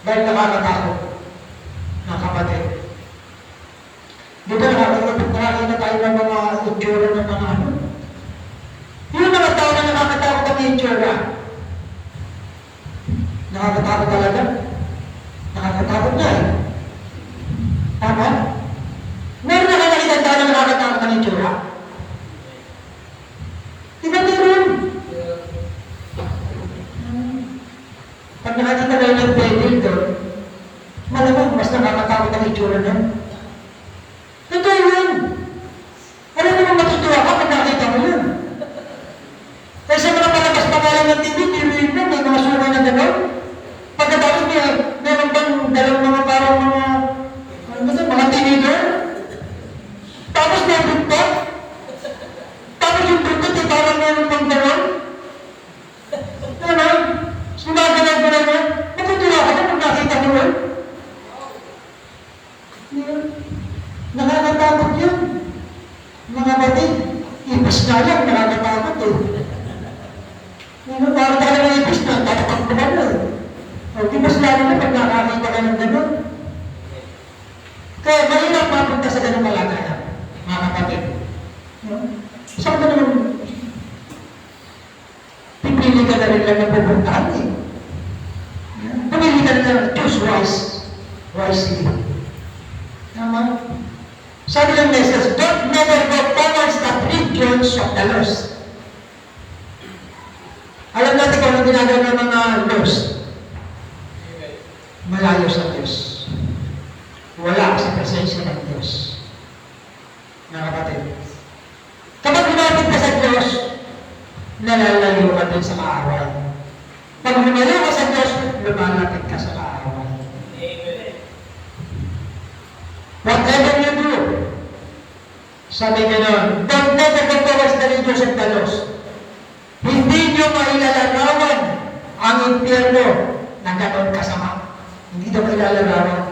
Dahil nakakatakot, mga kapatid. Di ba nakakita tayo ng mga itsura ng mga ano? Yung mga tao na nakakatakot ang itsura. Nakakatakot talaga. Nakakatakot na eh. Tama? Meron na nakakita tayo na nakakatakot ang itsura. Di ba meron? Pag nakakita tayo ng devil doon, malamang mas nakakatakot ang itsura nun. Totoo yun. Alam mo matutuwa ka pag nakita mo yun. Kasi mga palabas pa nga lang ng TV, tiruin na, may mga suray na gano'n. Pagkatapos meron bang dalawang mga parang mga teenager. Tapos may buntot. Tapos yung buntot ay parang meron pang gano'n. Ano? Sumagalaw-galaw na. Matutuwa ka na pag nakita mo yun. Nakakatakot yun. Mga batid, ipis na yan, nakakatakot eh. Para tayo ng ipis na, tatakot ko na eh. O, di mas lalo na pag nakakita ka ng gano'n. Kaya mahirap mapunta sa gano'ng kalagayan, mga kapatid. Saan ka naman, pipili ka na rin lang na pupuntahan eh. Pumili ka na lang, choose wisely. Tama? Sabi ng message, don't never go towards the regions of the lost. Alam natin kung ano ginagawa ng mga lost. Malayo sa Diyos. Wala sa presensya ng Diyos. Mga kapatid. ka sa Diyos, nalalayo ka din sa kaaway. Pag lumayo ka sa Diyos, lumalapit ka sa kaaway. Whatever you do, sabi gano'n, don't never go towards the regions of the lost. Hindi nyo mailalarawan ang impyerno na gano'n kasama. Hindi nyo mailalarawan.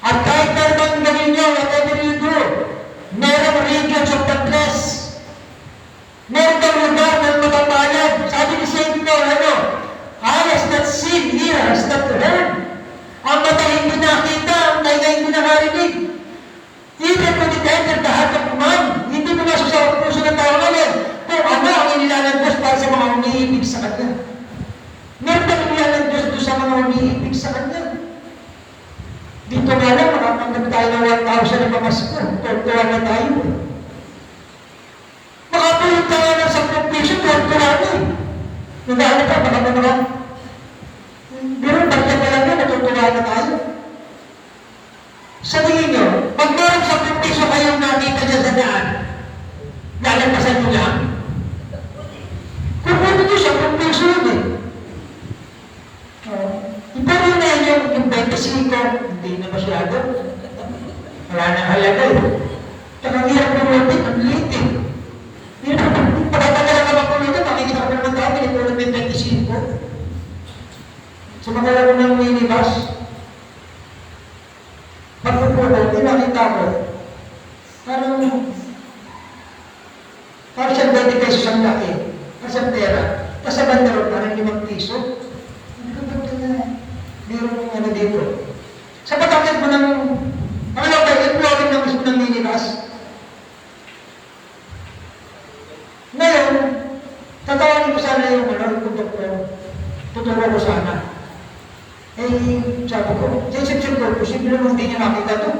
At kahit naman gawin nyo, whatever you do, merong regions of the blessed. Meron kang lugar ng mapapalad. Sabi ni Saint Paul, eye has not seen, ear has not heard. Ang mata hindi nakita, ang tainga hindi nakarinig. Even when it entered the heart of man, hindi pumasok sa puso ng tao ngayon. Kung ano ang inilalang Diyos para sa mga umiibig sa Kanya. Meron kang inilalang Diyos doon sa mga umiibig sa Kanya. Dito nga lang, makapanggap tayo ng 1,000 na pamasko. Tuwa na tayo. Makapulog tayo ng 10 piso, tuwa na eh. Nagano pa, baka naman. Pero bagyan pa lang yun, natutuwa na tayo. Sa tingin nyo, pag meron 10 piso kayong nakita dyan sa daan, lalampasan nyo lang. Kung ano nyo 10 piso yun eh. Pero na yung 25, hindi na masyado. Wala nang halaga eh. Tsaka hirap pumutin, ang liit eh. Pagkatagala ka ba pumutin, makikita ko naman tayo, pinipulot ng 25. Sa mga laro ng minibus, pagpupulot, nakita ko, parang siyang 20 pesos ang laki, parang pera, tapos sa bandarot, parang 5 piso. Meron ano dito. Sa pagkakit mo ng employee ng gusto ng minibus. Ngayon, tatawagin ko sana yung konduktor. Tuturo ko sana. Sabi ko, sensip ko, posible naman hindi niya makita ito.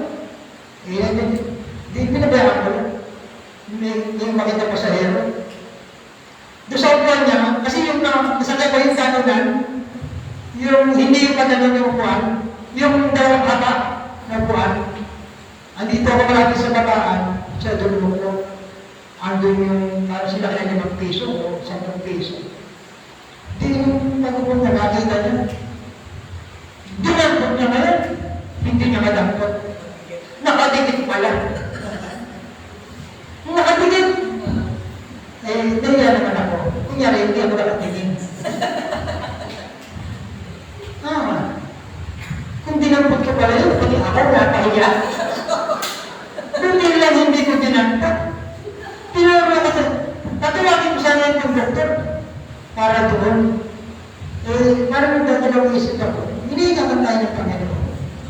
Pinabayaan ko lang. Hindi makita pa sa hero. Doon sa upuan niya, kasi yung nasakay ko yung kanunan, yung hindi yung pananon ng upuan, yung dalawang haba ng upuan, andito ako malapit sa babaan, sa dulo ko, andun yung, parang sila kaya 5 piso o 10 piso. Di yung pagpupun na nakita niya. Dinampot niya ngayon, hindi niya madampot. Nakadikit pala. Nakadikit. Naiya naman ako. Kunyari, hindi ako nakatingin. Kung dinampot ko pala yun, pati ako napahiya. Buti lang hindi ko dinampot. Tinuro ko sa... Tatawagin ko sana yung konduktor para doon. Parang nagdadalawang isip ako. Iniingatan tayo ng Panginoon.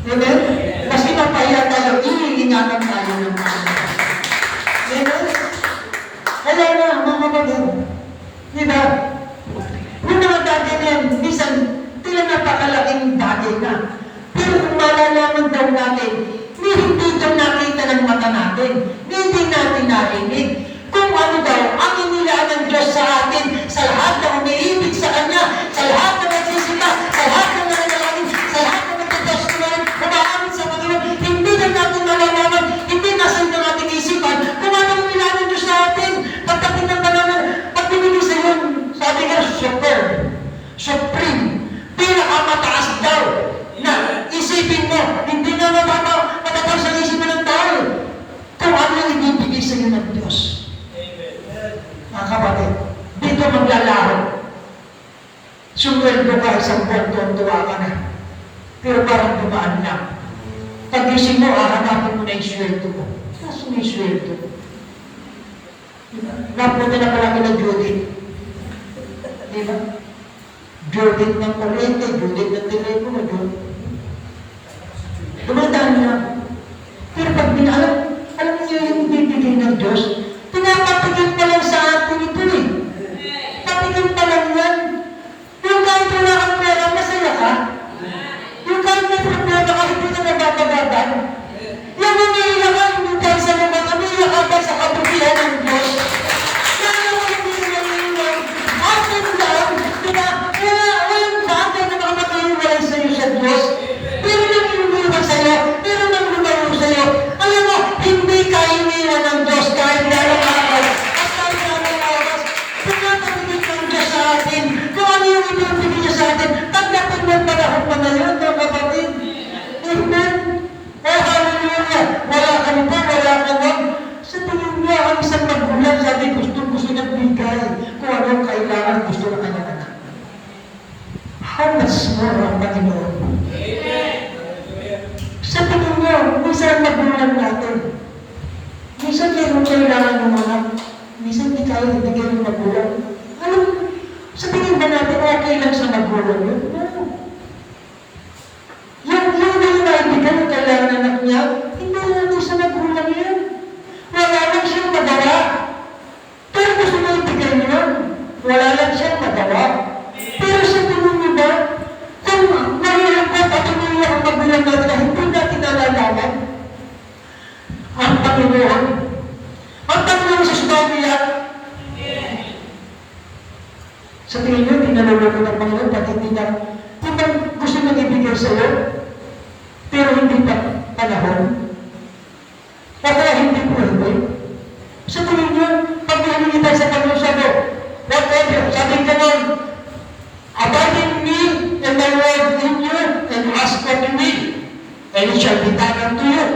Amen? Kasi napahiya tayo, iniingatan tayo ng Panginoon. Amen? Kaya na, mga kapatid. Diba? Yung mga bagay na yan, minsan, tila napakalaking bagay na. Pero kung malalaman daw natin, hindi daw nakita ng mata natin, hindi natin narinig. Kung ano daw, ang inilaan ng Diyos sa atin, sa lahat na umiibig sa Kanya, sa lahat na nagsisita, sa lahat na nananalangin, sa lahat na nagtitestimony, kumaamin sa Panginoon, hindi na natin malalaman, hindi nasa natin isipan, kung ano ang inilaan ng Diyos sa atin. Pagdating ng panahon, pag binigay sa yun, sabi nga, superb, supreme, pinakamataas daw, na isipin mo, hindi na matatapos ang isipin ng tao. Kung ano yung ibibigay sa iyo ng Diyos. Mga kapatid, dito maglalaho. Sumweldo ka, isang buwan, tuwa ka na. Pero parang dumaan lang. Pag-isip mo, hahanapin mo na yung sweldo mo. Kaso may sweldo. Napunta na pala kila Judith. Diba? Judith ng kuryente, Judith ng telepono, Judith. Dumadaan na. Pero pag alam niyo yung bibigay ng Diyos, pinapatigil pa lang sa atin ito eh. Patigil pa lang yan. Yung kahit wala kang pera, masaya ka. Yung kahit may problema ka, hindi na nababagadan. Yung umiiyak ka, hindi tayo sa naman, umiiyak ka ba sa kabutihan ng Diyos? Kaya yung hindi na nangyayang, atin lang, diba? Walang bagay na makapag-iwalay sa iyo sa Diyos. Pero nang lumulungan sa'yo, pero nang lumayo sa'yo, alam mo, hindi ka iniwan ng Diyos kahit na much more ang Panginoon? Sa tingin nyo, minsan magulang natin. Minsan mayroong kailangan ng anak. Minsan di kaya ibigay ng magulang. Alam mo, sa tingin ba natin okay lang sa magulang yun? No. Yung na yung naibigay ng kailangan ng anak niya, hindi natin sa magulang yun. Wala lang siyang magawa. Pero gusto na ibigay niya, wala lang siyang magawa. Pero sa tingin niyo ba, kung nalilangkot at umiiyak ang magulang natin na hindi natin nalalaman, ang Panginoon sa Sumamia, sa tingin niyo, hindi naluloko ng Panginoon, pati hindi na, kung gusto nang ibigay sa iyo, pero hindi pa panahon, o kaya hindi pwede. Sa tingin niyo, pag nahingi tayo sa Panginoon, sabi ganon, abide in me, and my word in you, and ask what you will, and it shall be done unto you.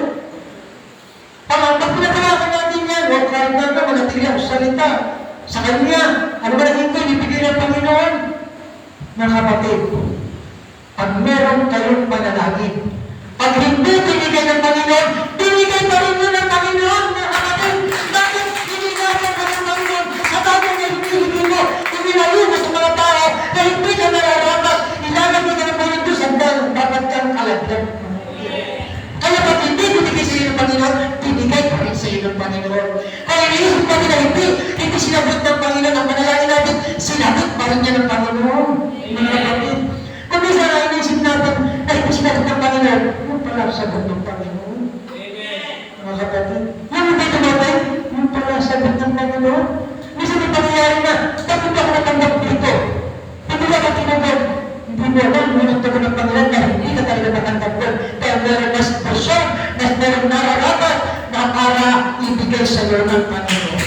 Pag pinakalakan natin yan, huwag kahit na manatili ang salita sa Kanya, ano ba naging ko, ibigay ng Panginoon? Mga kapatid, pag meron kayong panalangin, pag hindi binigay ng Panginoon, binigay pa rin yun ng Panginoon, mga kapatid. Bakit binigay ng Panginoon? Sa bagay na hindi mo, inilayo mo sa mga tao na hindi ka nararapat, ilalagay ka ng Panginoon sa dahil dapat kang kalagyan. Kaya pag hindi binigay sa iyo ng Panginoon, binigay pa rin sa iyo ng Panginoon. Kaya iniisip natin na hindi sinagot ng Panginoon ang manalangin natin, sinagot pa rin niya ng Panginoon. Mga kapatid, kung minsan na iniisip natin na hindi sinagot ng Panginoon, yung pala sagot ng Panginoon. Mga kapatid, yung ba ito natin? Yung pala sagot ng Panginoon. Minsan yung pangyayari na, bakit ako natanggap dito? Hindi ka ba tinagod? Hindi mo alam, yung tago ng Panginoon na hindi ka talaga natanggap doon. Kaya meron na sitwasyon, na meron nararapat na para ibigay sa iyo ng Panginoon.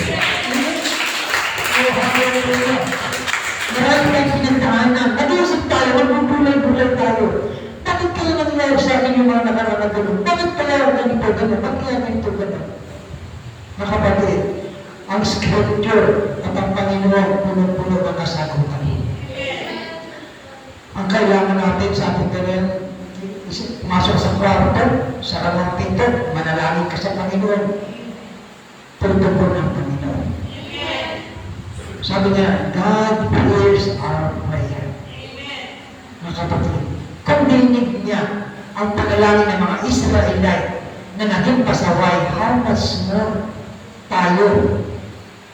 Marami tayong pinagdaanan. Nag-iisip tayo, magbubulay-bulay tayo. Bakit kaya nangyayari sa akin yung mga nakaraan na gano'n? Bakit kaya ganito gano'n? Bakit kaya ganito gano'n? Mga kapatid, ang scripture at ang Panginoon puno-puno ang kasagutan. Ang kailangan natin sa ating ganyan, masok sa kwarto, sarang ang pinto, manalangin ka sa Panginoon. Tutupo ng Panginoon. Sabi niya, God hears our prayer. Mga kapatid, kung dinig niya ang panalangin ng mga Israelite na naging pasaway, how much more tayo?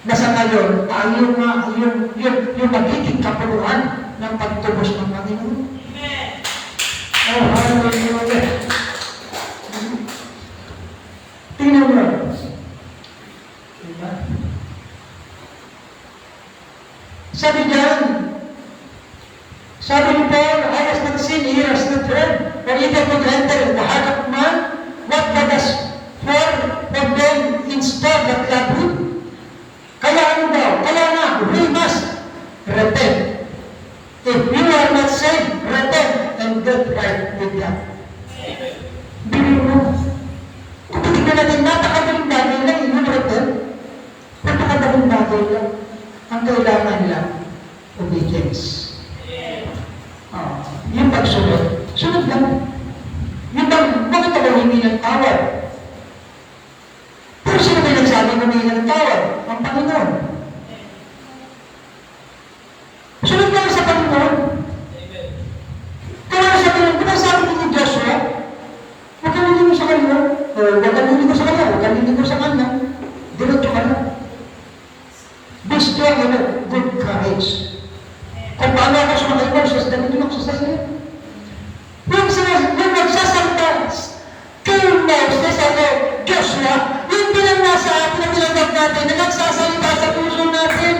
Nasa ngayon, tayo nga yung magiging kapuluhan ng pagtubos ng Panginoon. Oh, hallelujah. Tingnan mo. Diba? Sabi diyan, sabi ni Paul, I has not seen, he has not heard, or even could enter in the heart of man, what God has for them instead of love him. Kaya ano daw? Kaya na, we must repent. If you are not saved, repent and get right with God. Bili mo. Kung titignan natin, napakadaling bagay lang, yung repent. Napakadaling bagay lang. Ang kailangan lang, obedience. Yung pagsunod, sunod lang. Yung bakit ako hindi ng tawad? Pero sino may nagsabi na hindi ng tawad? Ang Panginoon. Sunod lang sa Panginoon. Kaya sa Panginoon, kung sabi ni Joshua, huwag ka niligo sa kanya, o huwag ka niligo sa kanya, huwag ka niligo sa kanya, diretso ka na. Be strong and good courage. Kung paano ako sumakay mo, sa dami din ako sa sarili. Yung nagsasalita, kayo Moses, ako, Joshua, yung bilang nasa atin na tinanggap natin, na nagsasalita sa puso natin,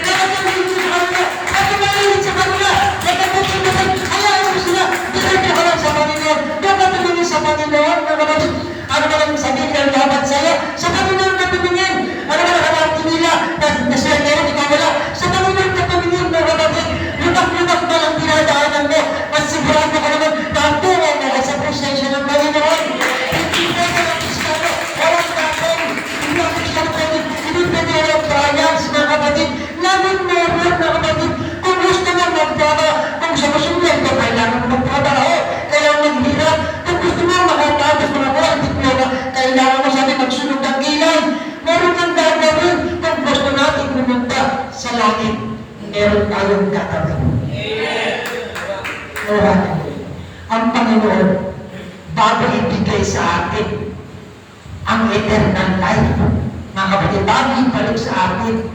nakatawin sa kanila, at kumalilit sa kanila, nakatawin natin, hayaan mo sila, diretso ka lang sa Panginoon, nakatawin sa Panginoon, ano ba lang sabihin ng dapat sa'yo, sa Panginoon ka tumingin, ano ba lang nila, na sila ngayon, ikaw wala, sa Panginoon ka tumingin, meron tayong gagawin. Oh, hallelujah. Ang Panginoon, bago ibigay sa atin ang eternal life, mga kapatid, bago ibalik sa atin,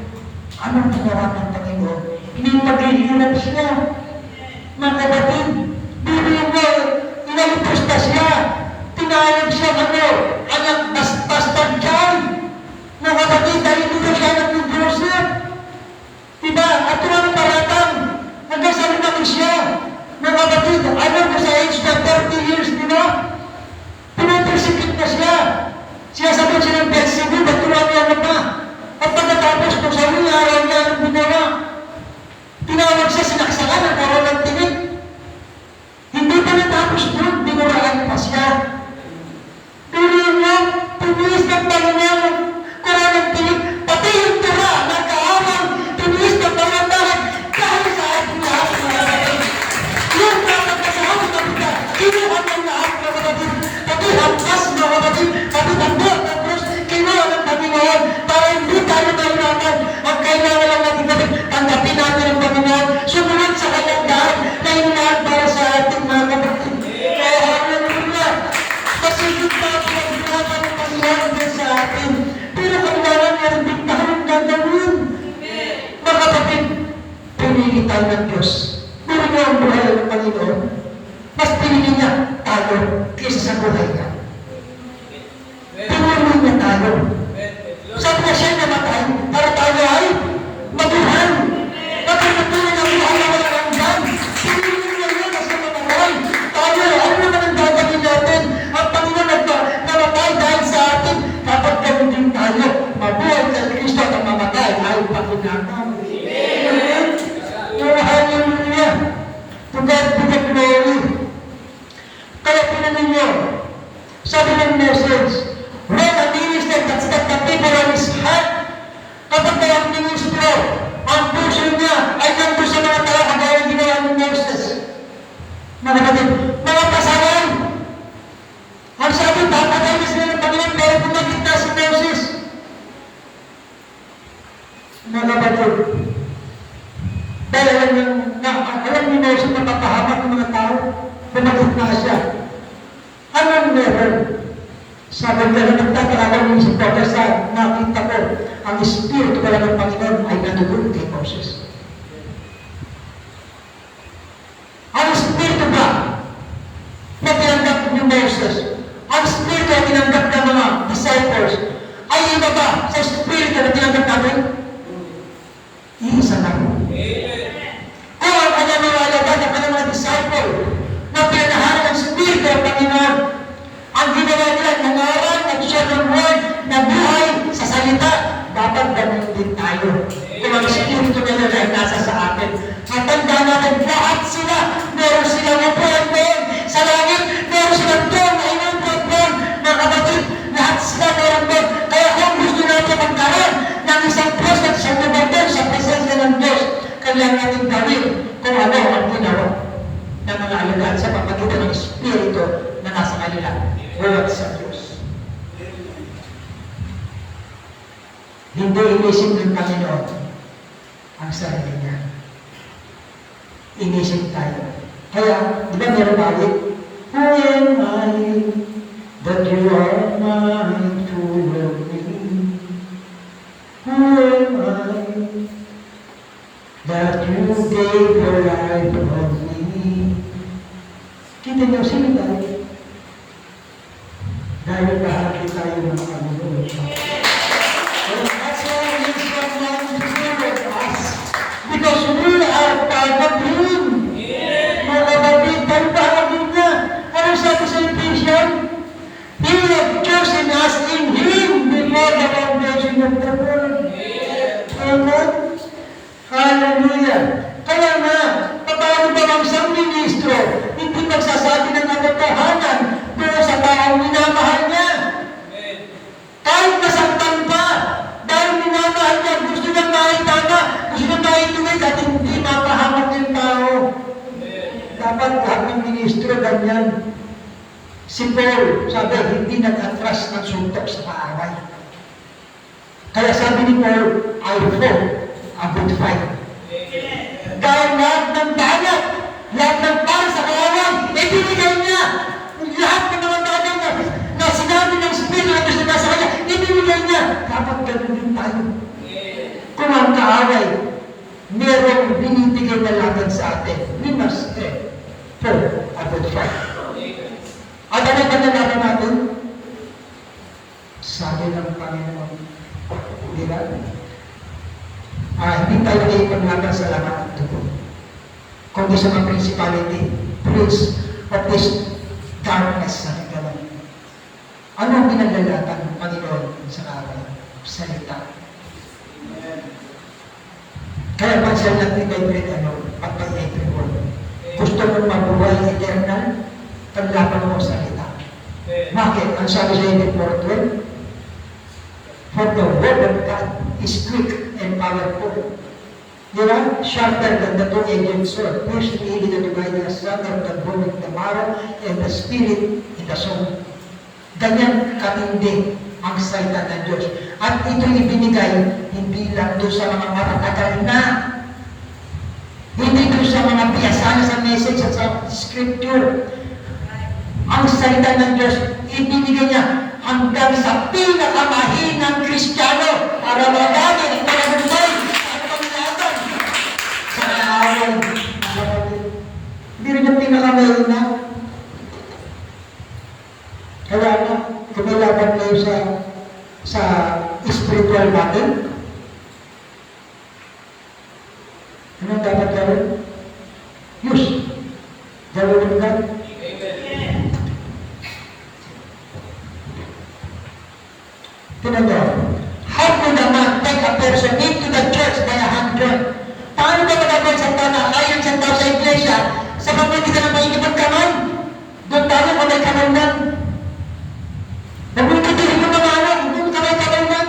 anong ginawa ng Panginoon? Pinipag-ihirap siya. Mga kapatid, bibili mo, inalipos na siya. Tinawag siya, anak bastard child. Mga kapatid, dahil dito siya nag-Joseph. Diba? At tuwang paratang, hanggang sa lumaki siya. Mga kapatid, alam ko sa age na 30 years, diba? Pinapersikit na siya. Sinasabi siya ng Beelzebub, at tuwang yan pa. At pagkatapos, kung sa uling araw niya, anong ginawa? Tinawag siya, sinaksakan, ang karoon ng tinig. Hindi pa natapos doon, binuraan pa siya. Pero niya, tiniis ng Panginoon, karoon ng tinig, pati yung tira, nagkaawang, tiniis ng Panginoon, dahil sa ating lahat, mga kapatid. Yung nakakasahan ng kapatid, kinuha ng lahat, mga kapatid, pati hampas, mga kapatid, pati tambot ng Diyos, kinuha ng Panginoon, para hindi tayo mahirapan. Ang kailangan lang natin natin, tanggapin natin ang Panginoon, sumunod sa kanyang daan, na inunahan para sa ating mga kapatid. Oh, hallelujah! Kasi yung tayo ang ginagawa ng Panginoon din sa atin. Pero kailangan meron din tayong gagawin. Mga kapatid, pinili tayo ng Diyos. Pero nga ang buhay ng Panginoon, mas pinili niya tayo kaysa sa buhay niya. Pinili niya tayo. Sabi na siya namatay, para tayo ay mabuhay. Bakit natuloy na buhay na walang hanggan? Pinili niya niya kasi mabuhay. Tayo, ano naman ang gagawin natin? Ang Panginoon namatay dahil sa atin. Dapat gawin din tayo. Mabuhay sa Kristo at ang mamatay ay pakinakaw. Amen? Oh, hallelujah! To God be the glory. Kaya pinanin niyo, sabi ng message, when a minister that's got the people on his heart, kapag kayang ministro, ang puso niya ay nandun sa mga tao kagaya ginawa ng Moses. Mga kapatid, mga pasalan, ang sabi, papatay na sila ng Panginoon, pero pumakit na si Moses. Mga kapatid, dahil alam ni Moses na papahamak ng mga tao, pumakit na siya. Anong meron? Sabi ka na nagtatalaga ng isang pagkasa, nakita ko, ang Espiritu pala ng Panginoon ay nadugon kay Moses. Ang Espiritu ba na tinanggap ni Moses, ang Espiritu na tinanggap ng mga disciples, ay iba ba sa Espiritu na tinanggap natin? Iisa lang. Kung ang kanyang mga alagad, ang kanyang mga disciple, na pinanahan ng Espiritu ng Panginoon, ang ginawa nila, nangaral, nag-share ng word, na buhay sa salita, dapat ganun din tayo. Kung ang Espiritu nila ay nasa sa atin, matanda natin, lahat sila, meron silang upuan doon sa langit, meron silang doon na inumpot doon, mga kapatid, lahat sila meron doon. Kaya kung gusto natin magkaroon ng isang Diyos at isang doon sa presensya ng Diyos, kailangan natin gawin kung ano ang ginawa ng mga alagad sa pamagitan ng Espiritu na nasa kanila. Wala sa Diyos. Hindi inisip ng Panginoon ang sarili niya. Inisip tayo. Kaya, di ba meron bawit? Who am I that you are mindful of me? Who am I that you gave your life on me? Kita niyo, sino tayo? Dahil bahagi tayo ng Panginoon. That's why He is so mindful of us. Because we are part of Him. Mga kapatid, tayo bahagi niya. Ano sabi sa Ephesians? He has chosen us in Him before the foundation of the world. Amen? Hallelujah! Kaya nga, paano ba ang isang ministro hindi magsasabi ng katotohanan pero sa taong minamahal niya? Kahit nasaktan pa, dahil minamahal niya, gusto niyang maitama, gusto niyang maituwid at hindi mapahamak yung tao. Dapat lahat ng ministro ganyan. Si Paul, sabi, hindi nag-atras ng suntok sa kaaway. Kaya sabi ni Paul, I fought a good fight. Dahil lahat ng banat, lahat ng para sa kaaway, ibinigay niya. Lahat ng mga bagay na sinabi ng Espiritu na gusto na sa kanya, ibinigay niya. Dapat ganun din tayo. Kung ang kaaway, merong binibigay na laban sa atin, we must pray for a good fight. At ano ba na laban natin? Sabi ng Panginoon, di ba? Hindi tayo nakipaglaban sa laman ng dugo, kundi sa mga principality, prince of this darkness sa kagalan. Ano ang pinaglalatan ng Panginoon sa araw? Salita. Kaya pansal natin kay Brett, pagpag-everyone. Gusto mong mabuhay eternal, paglaban mo salita. Bakit? Ang sabi sa Hebrews 4:12, for the word of God is quick and powerful. Di ba? Sharper than the two-edged sword, piercing even the dividing asunder of the bone of the marrow and the spirit in the soul. Ganyan katindi ang salita ng Diyos. At ito'y ibinigay hindi lang doon sa mga matatagal na, hindi doon sa mga biyasana sa message at sa scripture. Ang salita ng Diyos, ibinigay niya hanggang sa pinakamahinang Kristiyano para magagamit ang panabuhay at panglaban sa kaaway. Hindi rin yung pinakamahina. Kaya na, kumilaban kayo sa spiritual battle. Anong dapat gawin? Use the word of God. How could a man take a person into the church by a hand? Paano ba magagawin sa tao na ayon sa tao sa iglesia sa pamamagitan ng maingipag kamay? Doon tayo kung may kamandan. Nagulkitihin mo mga anak, doon ka may kamandan.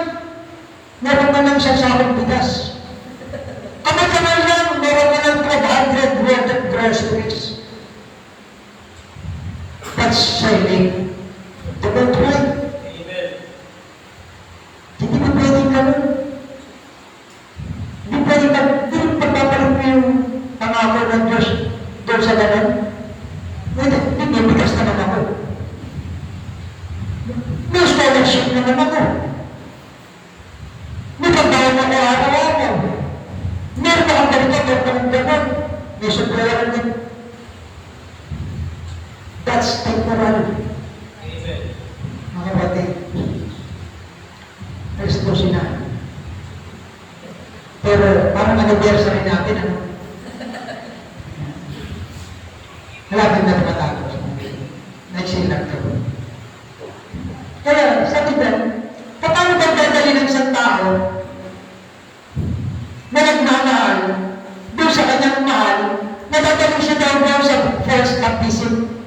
Meron ka ng sasakong bigas. Kamay-kamay lang, meron ka ng 500 worth of groceries. That's saving the birthright. Hindi ba pwedeng gano'n? Hindi pwedeng pagpapalit mo yung pangako ng Diyos doon sa gano'n? Hindi, bigas naman ako. May scholarship naman ako. May pagbawan ako araw-araw. Meron akong ganito, meron akong gano'n. May supplier din. That's temporal. Mga kapatid. Kristosin na. Pero parang anniversary natin, malapit na matapos. Nagsilang ka. Kaya, sa tiban, paano ba dadali ng isang tao na nagmamahal doon sa kanyang mahal, nadadali siya daw sa false baptism?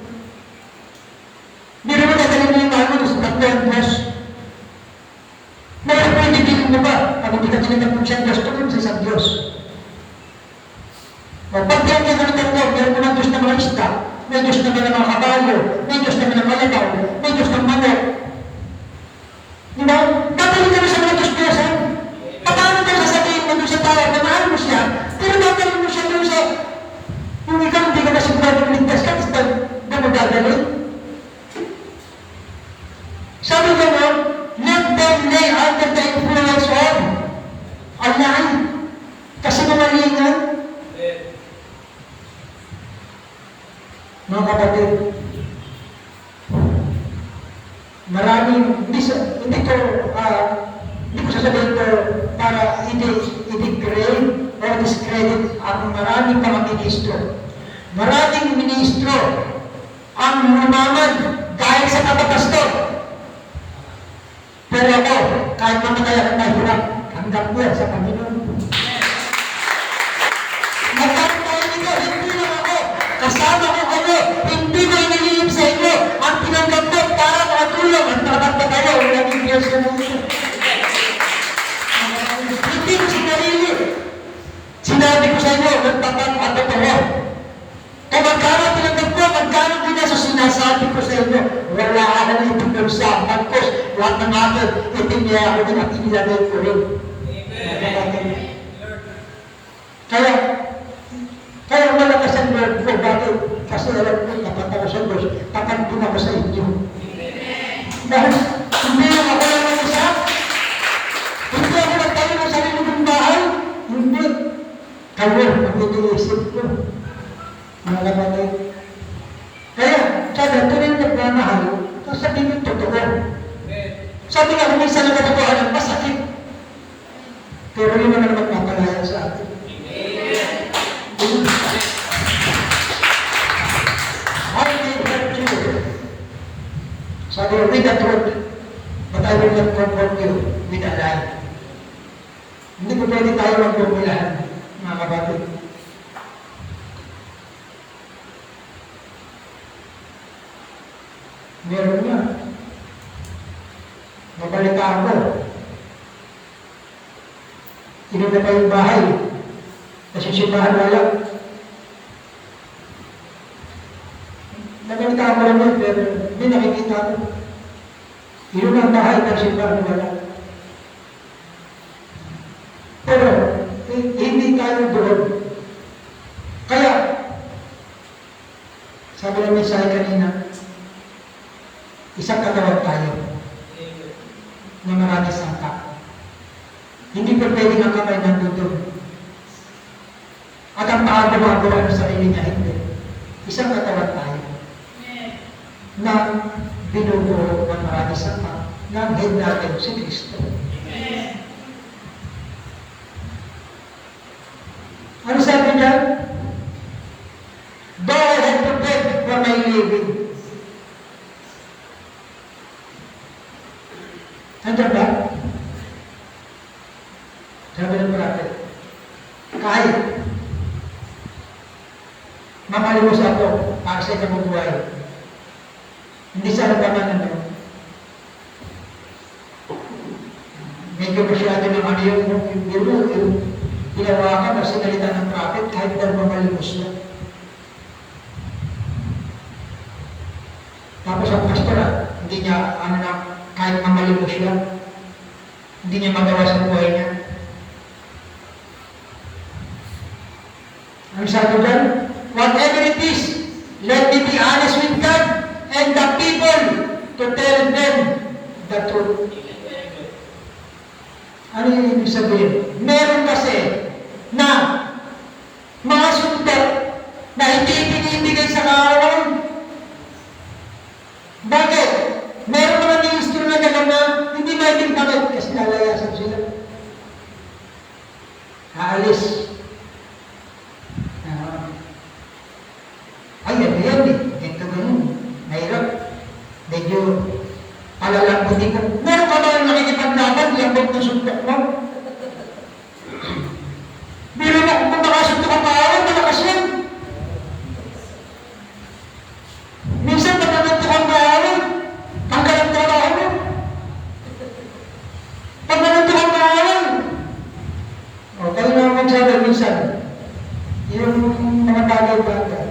Hindi naman dadali mo yung mahal mo doon sa tatlong Diyos. Pwede mo ba? Pag hindi ka tinatapos siyang Diyos, tulong sa isang Diyos. Pag diyan ka ng tatlo, meron mo ng Diyos ng mga isda, may Diyos naman ng mga kabayo, may Diyos naman ng malagaw, may Diyos ng manok. Diba? Dadali ka sa mga Diyos-Diyosan. Paano ka sasabihin mo doon sa tao na mahal mo siya, pero dadali mo siya doon sa yung ikaw hindi ka na sigurado ligtas ka, basta na magdadali. Sabi ko mo, let them lay under the influence of a lie. Kasi mamalingan. Mga kapatid, maraming, hindi ko sasabihin ko para i-degrade o discredit ang maraming mga ministro. Maraming ministro ang lumaman dahil sa kapapastor. Pero ako, kahit mamatay ako na hirap, hanggang buwan sa Panginoon. Magkaroon tayo nito, hindi lang ako. Kasama ko kayo, hindi ko inilihim sa inyo. Ang pinanggap ko para makatulong. Ang tapat na kayo, naging Diyos ko mo. Hindi ko sinarili. Sinabi ko sa inyo, magtapat at totoo. Kung magkano pinanggap ko, magkano pinaso sinasabi ko sa inyo, wala akong ipinag sa pagkos. Lahat ng akin, ipinaya ko din at inilagay ko rin. Kaya, kaya malakas ang Lord ko. Bakit? Kasi alam ko, tapat ako sa Diyos. Tapat din ako sa inyo. Dahil, hindi ako lang ang isa. Hindi ako nagtayo ng sarili kong bahay. Hindi. Kayo, mag-iisip ko. Mga kapatid. Kaya, sabi, tunay na nagmamahal, sabihin yung totoo. Sabi nga, minsan ang katotohanan, masakit. Pero yun naman magpapalaya sa atin. I will help you. Sabi, with the truth, but I will not comfort you with a lie. Hindi ko pwede tayo magpumilahan, mga kapatid. Meron nga. Mabalita ako. Inuna pa yung bahay. Nasisimbahan na lang. Nabalita ako naman, pero hindi nakikita ko. Inuna ang bahay, nasisimbahan na lang. Pero, hindi tayo doon. Kaya, sabi ng mensahe kanina, isang katawan tayo na marami sangka. Hindi pa pwedeng ang kamay nandun. At ang paa gumagawa ng sarili niya, hindi. Isang katawan tayo na binubuo ng marami sangka na ang head natin si Kristo. Ano sabi niya? Though I had to beg for my living. Nandiyan ba? Sabi ng prophet, kahit mamalimos ako para sa ikang buhay, hindi sana ba man medyo masyado ng ano yung hinawakan na sinalita ng prophet kahit daw mamalimos na. Tapos ang pastor, hindi niya kahit mamalimos siya, hindi niya magawa sa buhay niya. Ang sabi dyan, whatever it is, let me be honest with God and the people to tell them the truth. Ano yung ibig sabihin? Meron kasi na mga sundat na hindi binibigay sa kaaway. Bakit? Meron naman yung history na gano'n na hindi maiging bakit kasi lalayasan sila. Haalis. Ay, ano yan eh. Ito ganun. Mahirap. Medyo palalambutin ko. Meron ka ba yung nakikipaglaban? Lambot ng suntok mo? Biro mo kung makasuntok ang kaaway, malakas yan. Minsan pagkakantok ang kaaway, tanggalan trabaho mo. Pag nanuntok ang kaaway, kayo na magsabi minsan, yung mga bagay-bagay.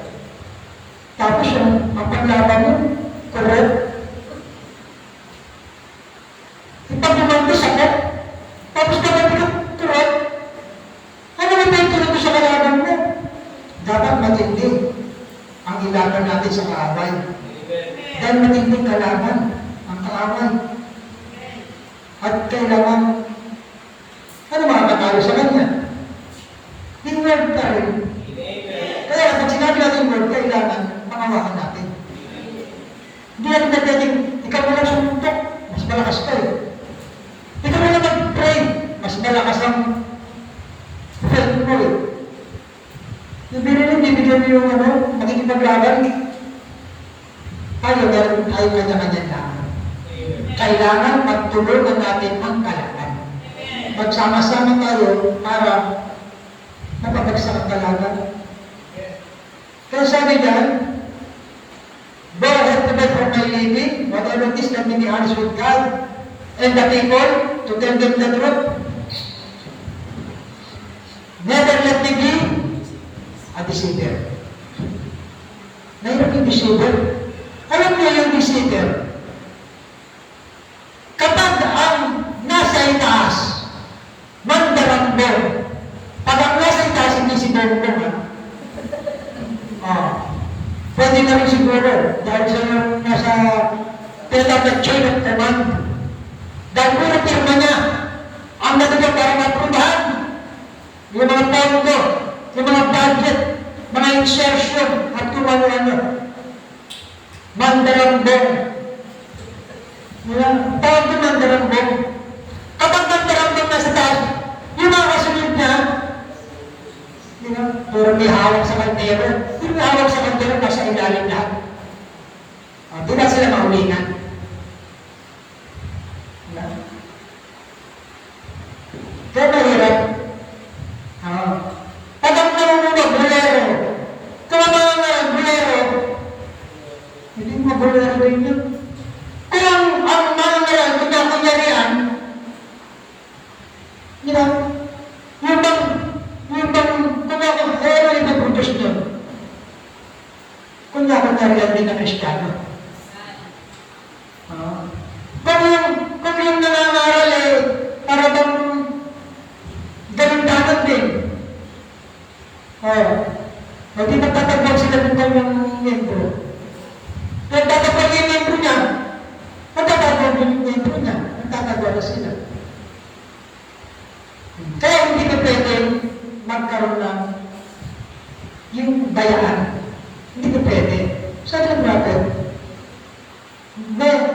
Tapos yung paglaban mo, correct? Ipag-umantos ako, tapos naman ko, correct? Ano na tayo tulad sa kalaban mo? Dapat matindi ang ilaban natin sa kaaway. Dahil matinding kalaban ang kaaway. At kailangan, ano makakatalo sa kanya? Yung word tayo. Kaya pag sinabi natin word, kailangan pangawakan natin. Hindi natin nagdating, ikaw mo lang sumuntok, mas malakas ka eh. Ikaw mo lang mag-pray, mas malakas ang faith mo eh. Yung binilin, bibigyan mo yung magkikipaglaban. Tayo, meron tayo kanya-kanya lang. Kailangan magtulungan natin ang kalaban. Magsama-sama tayo para mapabagsak ang kalaban. Kaya sabi dyan, go ahead to bed for my living, whatever it is, let me be honest with God and the people to tell them the truth. Never let me be a deceiver. Mayroon yung deceiver. Alam niyo yung deceiver? Kapag ang nasa itaas, mandarang mo, pag ang nasa itaas hindi Bongbong, ha? Pwede na rin siguro, dahil sa yung nasa pinatawag chain of command. Dahil puro pirma niya, ang natuloy para maprubahan, yung mga pondo, yung mga budget, mga insertion, at kung ano-ano. Mandarambong. Pondo mandarambong. Kapag mandarambong nasa taas, yung mga kasunod niya, puro may hawak sa kantero. Yung may hawak sa kantero, nasa ilalim lahat. Di ba sila mahulingan? Kaya mahirap. Pag ang nangungunog, bulero. Kung ang mga bulero, hindi mo bulero rin yun. Kung ang mga kunyari-kunyarian, yung bang ano yung produce doon? Kunyari-kunyarian din na Kristiyano. Kung yung nangangaral para bang ganun-danan din. Hindi magtatagpag sila ng kanyang membro. Nagtatagpag yung membro niya. Nagtatagpag yung membro niya. Nagtatagpag na sila. Kaya hindi ka pwede magkaroon ng yung bayaan. Hindi ka pwede. Saan ang brother?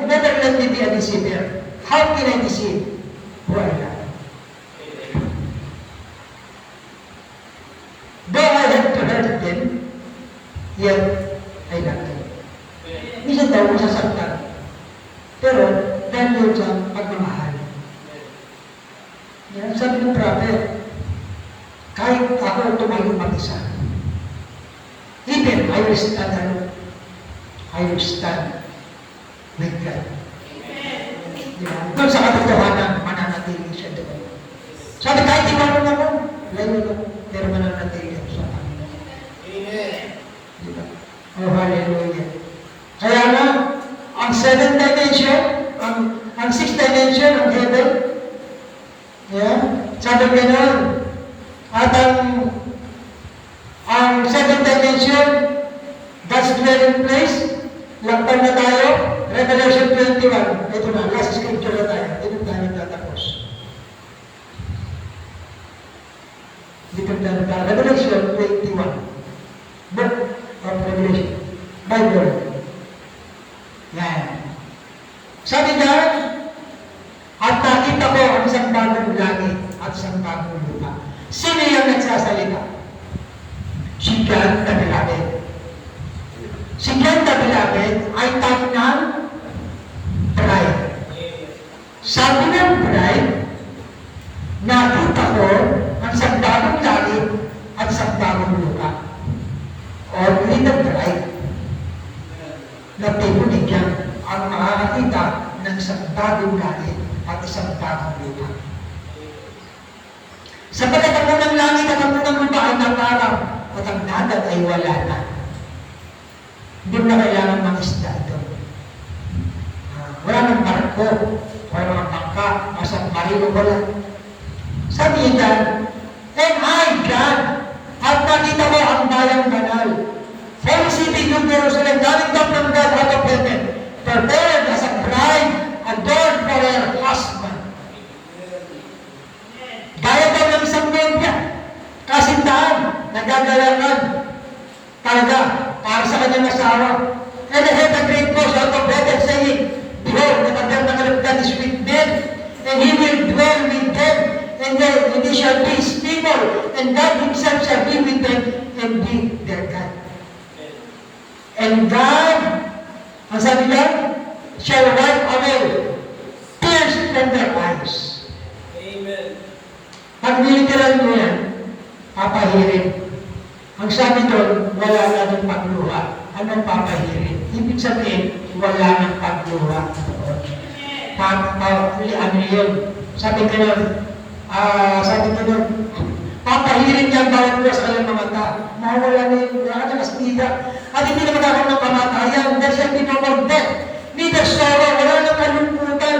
Never let me be a deceiver. How can I deceive? Who I am. Though I have to hurt them, yet I love them. Minsan daw masasaktan. Pero dahil yun sa pagmamahal. Yan, sabi ng prophet, kahit ako tumayo mag-isa, even I will stand alone. I will stand with God. Doon sa katotohanan, mananatili siya doon. Sabi kahit di marunong ako, layo lang, pero mananatili ako sa Panginoon. Amen. Diba? Oh, hallelujah. Kaya nga, ang seventh dimension, ang sixth dimension, ang heaven, sabi gano'n, at ang seventh dimension, God's dwelling place, lakpan na tayo, Revelation 21. Ito na, last scripture na tayo. Dito tayo tatapos. Dito tayo tatapos. Revelation 21. Book of Revelation. Bible. Yan. Sabi niya, at nakita ko ang isang bagong langit at isang bagong lupa. Sino yung nagsasalita? Si God na Beloved. Si God na Beloved ay tayo ng bride. Sabi ng bride, nakita ko ang isang bagong langit at isang bagong lupa. Only the bride na tinunigyan ang makakakita ng isang bagong langit at isang bagong lupa. Sapagat ang unang langit at ang unang lupa ay naparang at ang dagat ay wala na. Hindi mo na kailangan mag-isda ito. Wala ng barko, wala ng bangka, masang marino, wala. Sabi niya, and I, God, at nakita ko ang bayang banal. Holy City, New Jerusalem, galing down from God out of heaven, prepared as a bride, adorned for her husband. Gaya daw ng isang nobya, kasintahan, nagagalakan, talaga, para sa kanyang asawa. And I heard a great voice out of heaven saying, behold, the tabernacle of God is with men, and He will dwell with them, and they shall be His people, and God Himself shall be with them, and be their God. And God, ang sabi niya, shall wipe away tears from their eyes. Amen. Pag niliteral mo yan, papahirin. Ang sabi doon, wala na ng pagluha. Anong papahirin? Ibig sabihin, wala ng pagluha. Ano yun? Sabi ko nun, papahirin niya ang bawat buwas sa kanyang mga tao. Mawala na yung wala na kastida. At hindi na magkakaroon ng kamatayan. There shall be no more death. Neither sorrow. Wala nang kalungkutan.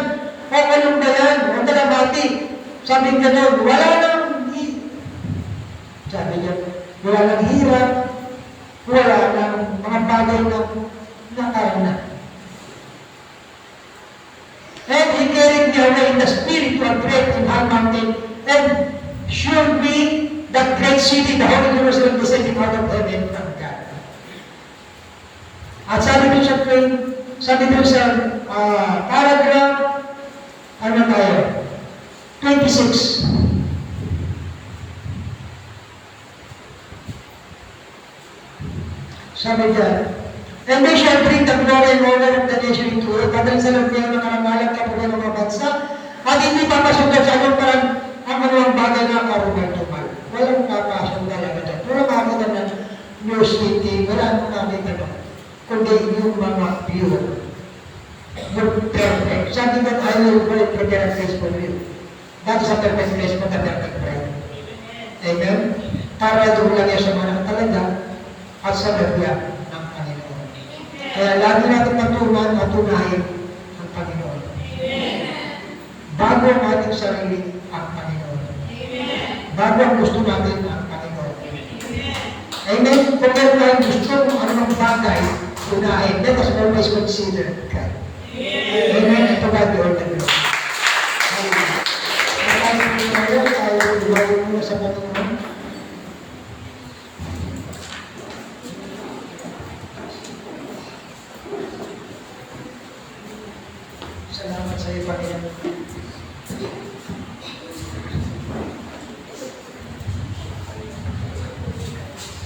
O kalungbayan. O talamati. Sabi ko nun, wala nang... Sabi niya, Wala ng hirap, wala ng mga bagay na nakarana. And He carried me away in the spirit to a great and high mountain, and showed me that great city, the Holy Jerusalem, descending out of heaven from God. At sabi dun sa paragraph, ano tayo? 26. Sabi diyan, and they shall bring the glory and honor of the nation into it. Dadalhin sa lagyan ng karamalan kapag ng mga bansa, at hindi papasundan sa anong parang ang anong bagay na karumal-tumal. Walang papasok talaga dyan. Wala makakita ng new city, wala nang nakita doon. Kundi yung mga pure. Yung perfect. Sabi that I will prepare a place for you. That is a perfect place for the perfect bride. Amen? Para doon lang yan sa mga talaga at sa lagyan ng Panginoon. Kaya lagi natin matunan at tunahin ang Panginoon. Bago ang ating sarili ang Panginoon. Bago ang gusto natin ang Panginoon. Amen? Kung meron tayong gusto kung anong bagay, tunahin. Let us always consider God. Amen? Ito ba di all the glory? Tayo muna sa Panginoon. Salamat sa iyo, Panginoon.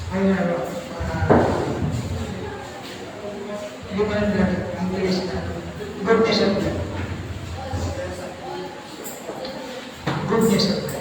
Ayun na ba? Hindi pa lang lang ang bilis na. Goodness of God. Goodness of God.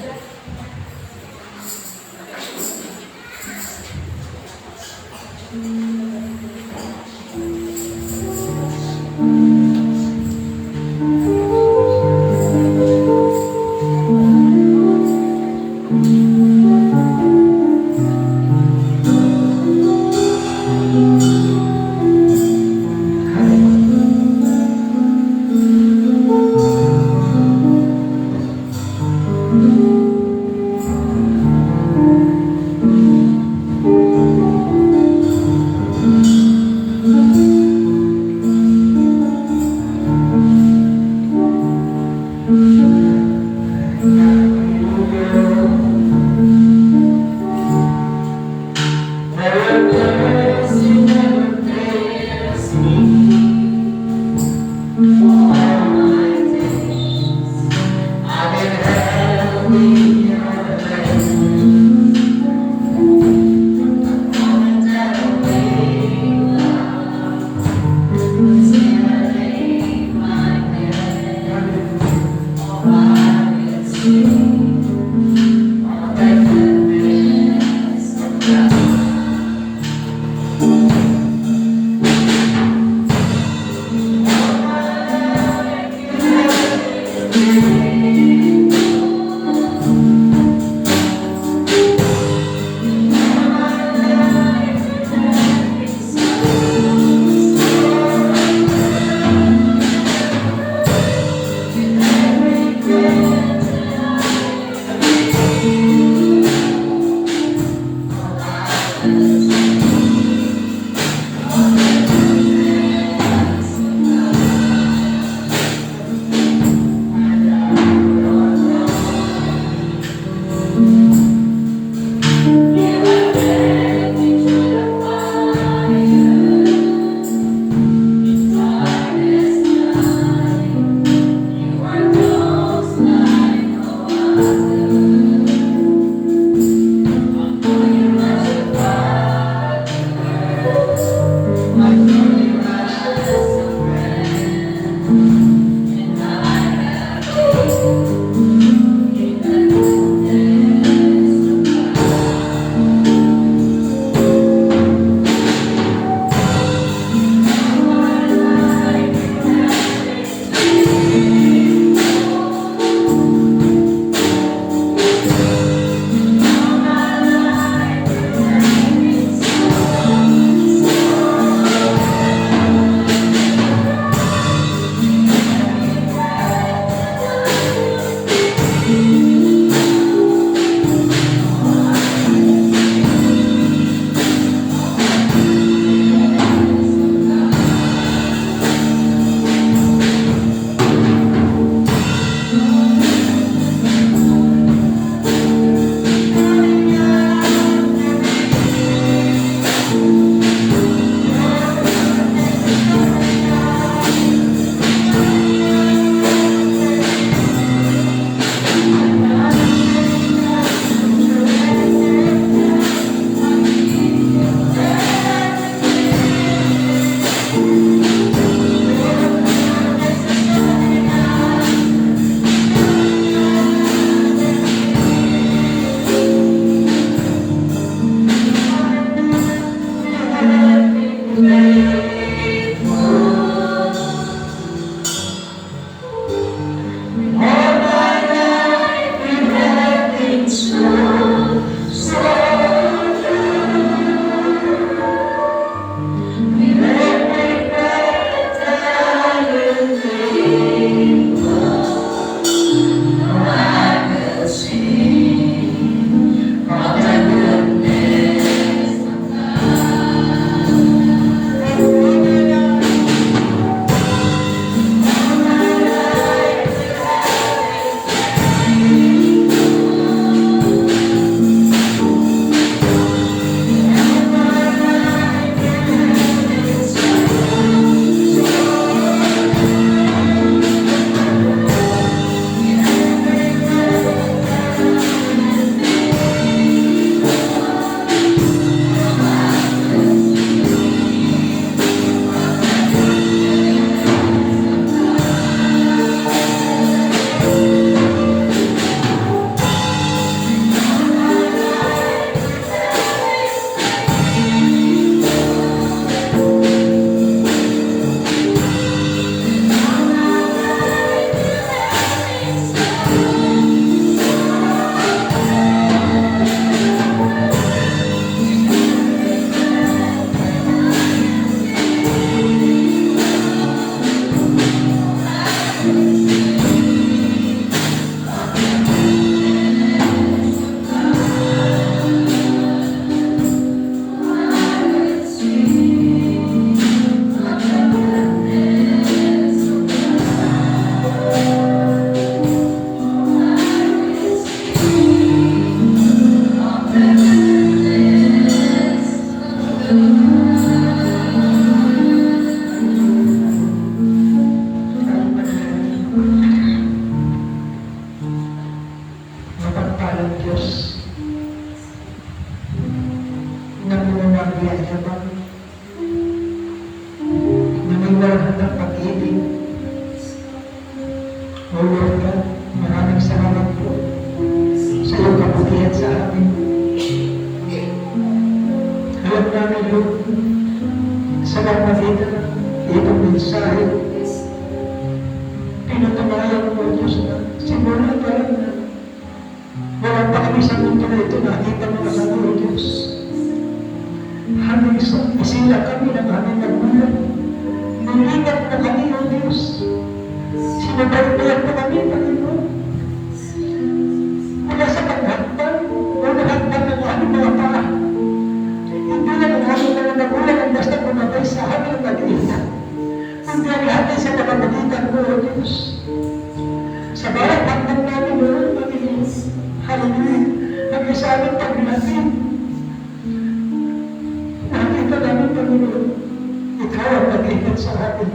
ng Diyos na pinangyayabang na may walang hanggang pag-ibig. O Lord God, maraming salamat po sa iyong kabutihan sa amin. Alam namin, Lord, sa pagmamagitan ng itong mensahe, pinatunayan mo, Diyos, na simula pa lang na wala pa kami sa mundo na ito, nakita mo na kami, O Diyos. Hanggang isila kami ng aming magulang. Nilingat mo kami, O Diyos. Sinabay-bayan mo kami, Panginoon. Mula sa paghakpan, o naghakpan ng aming mga paa. Hindi lang ang aming mga magulang ang basta bumabay sa aming mag-iina. Kundi ang lahat ay sa pamamagitan mo, O Diyos. Sa bawat hakbang namin, O Panginoon. Hallelujah. Hanggang sa aming paglapit. Nakita namin, Panginoon. Ikaw ang nag-iingat sa amin.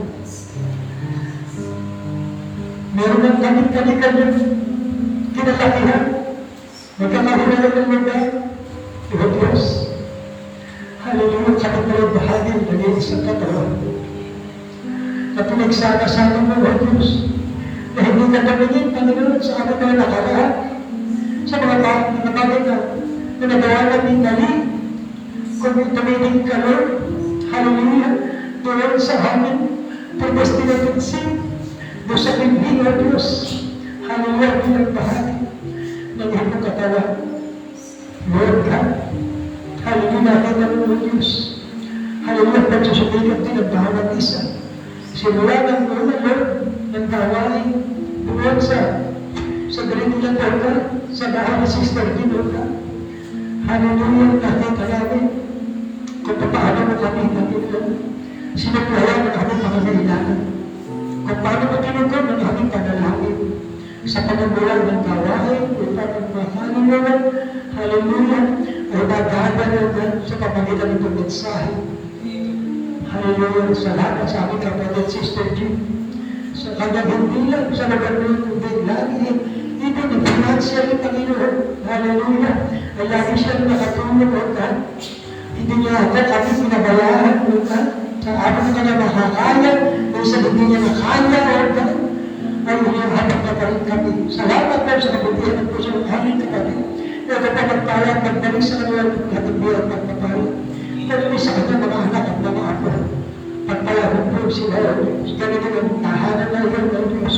Meron ang kaming-kanikan yung kinalakihan. Magkakahilayan ng mga O Diyos. Hallelujah. Kami pala bahagi ng nag-iisang katawan. Na pinagsama-sama mo, O Diyos. Na hindi ka namingin, Panginoon, sa aming mga nakaraan. Sa mga bagay na nagawa namin mali. Kung tumingin ka, Lord. Hallelujah. Doon sa amin. Predestinated sin. Doon sa bibig, O Diyos. Hallelujah. Bilang bahagi ng iyong katawan. Lord God. Hallelujah. Nakita mo, O Diyos. Hallelujah. Pagsusubigat din ang bawat isa. Simula ng una, Lord, ng gawain doon sa galing nila, Lord God, sa bahay ni Sister Jean, Lord God. Hallelujah. Nakita namin kung paano mo kami, Panginoon, sinukuha ng aming pangangailangan. Kung paano mo tinugod ng aming panalangin sa panagbulang ng gawain, upang ang mga Panginoon, hallelujah, ay dadaan naman sa pamagitan ng mensahe. Hallelujah, salamat sa aming kapatid, Sister Jean. Sa kanyang hindi lang, sa lugar mo, kundi lagi, even in financially, Panginoon, hallelujah, ay lagi siyang nakatulong, Lord God. Hindi niya agad kami pinabayaan, Lord God, sa amin na kanya makakaya, o sa hindi niya nakaya, Lord God, ay hinahanap na pa rin kami. Salamat po sa kabutihan ng puso ng aming kapatid. Na kapag magpala, pagbalik sa kanila, natagbihan at magpapala. Pero sa kanya mga anak at mga apo, pagpalahon po sila, ganito ang tahanan na iyon ng Diyos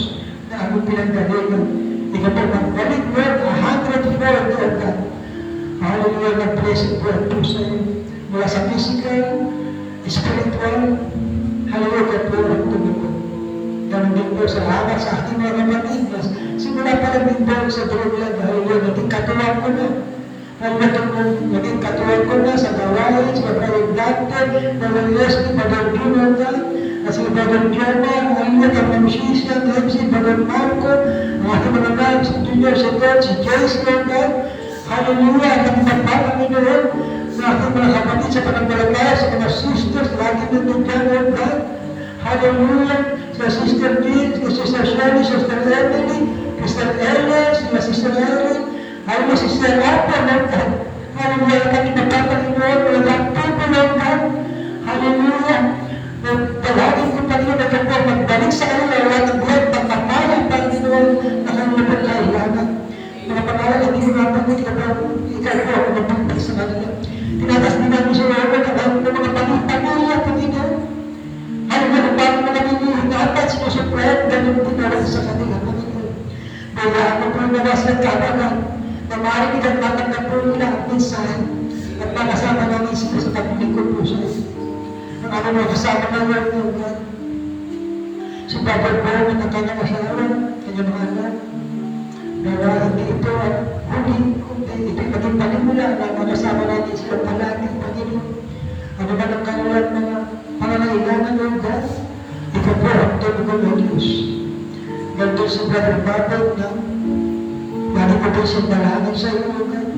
na aming pinanggalingan. Ikaw po magbalik, Lord, 100-fold, Lord God. Hallelujah, nag-blessed po ang Diyos sa iyo. Mula sa physical, spiritual, hallelujah, po ang tumulong. Ganun din po sa anak sa ating mga kapatid. Simula pa lang din po sa drogland, hallelujah, naging katuwang ko na. Naging katuwang ko na sa gawain, sa Brother Dante, Brother Leslie, Brother Junota, si Brother Diana, hallelujah, Brother Mushisha, si Brother Marco, ang ating mga guys, si Junior, si Ted, si Jace, Lord God, hallelujah, ang ating pagpapanginoon, sa ating mga kapatid sa panagbalagaya, sa mga sisters, lagi nandun dyan, Lord God, hallelujah, sa Sister Jean, sa Sister Shirley, Sister Emily, Sister Ellen, sa Sister Ellen, hallelujah, Sister Arthur, Lord God, hallelujah, kami nagpapanginoon, walang tupo, Lord God, hallelujah, dalagin ko pa rin na kapag magbalik sa kanila, wala ng buhay, pagpapayang Panginoon, na kanila pa kailangan. Mga pangalan, hindi ko napagod kapag ikaw po ako mabuti sa kanila. Tinatas din namin sa Lord, ng mga pamilya, Panginoon. Hallelujah, paano mo namin hinapat, sinusuprayan, ganun din naman sa kanila, Panginoon. Kaya ako po nawas ng kabagan, na maaaring itatapag po nila ang mensahe, at makasama namin sila sa paglingkod po sa iyo. Ang aming mga kasama ng Lord, Lord God. Si Papa Paul, ang kanyang asawa, kanyang mga anak, na hindi ito at huli, kundi ito maging panimula na makasama natin sila palagi, Panginoon. Ano ba ng kanilang mga pangangailangan, Lord God? Ito po ang tulong ng Diyos. Nandun si Brother Babel na lagi ko po siyang dalangin sa iyo, Lord God.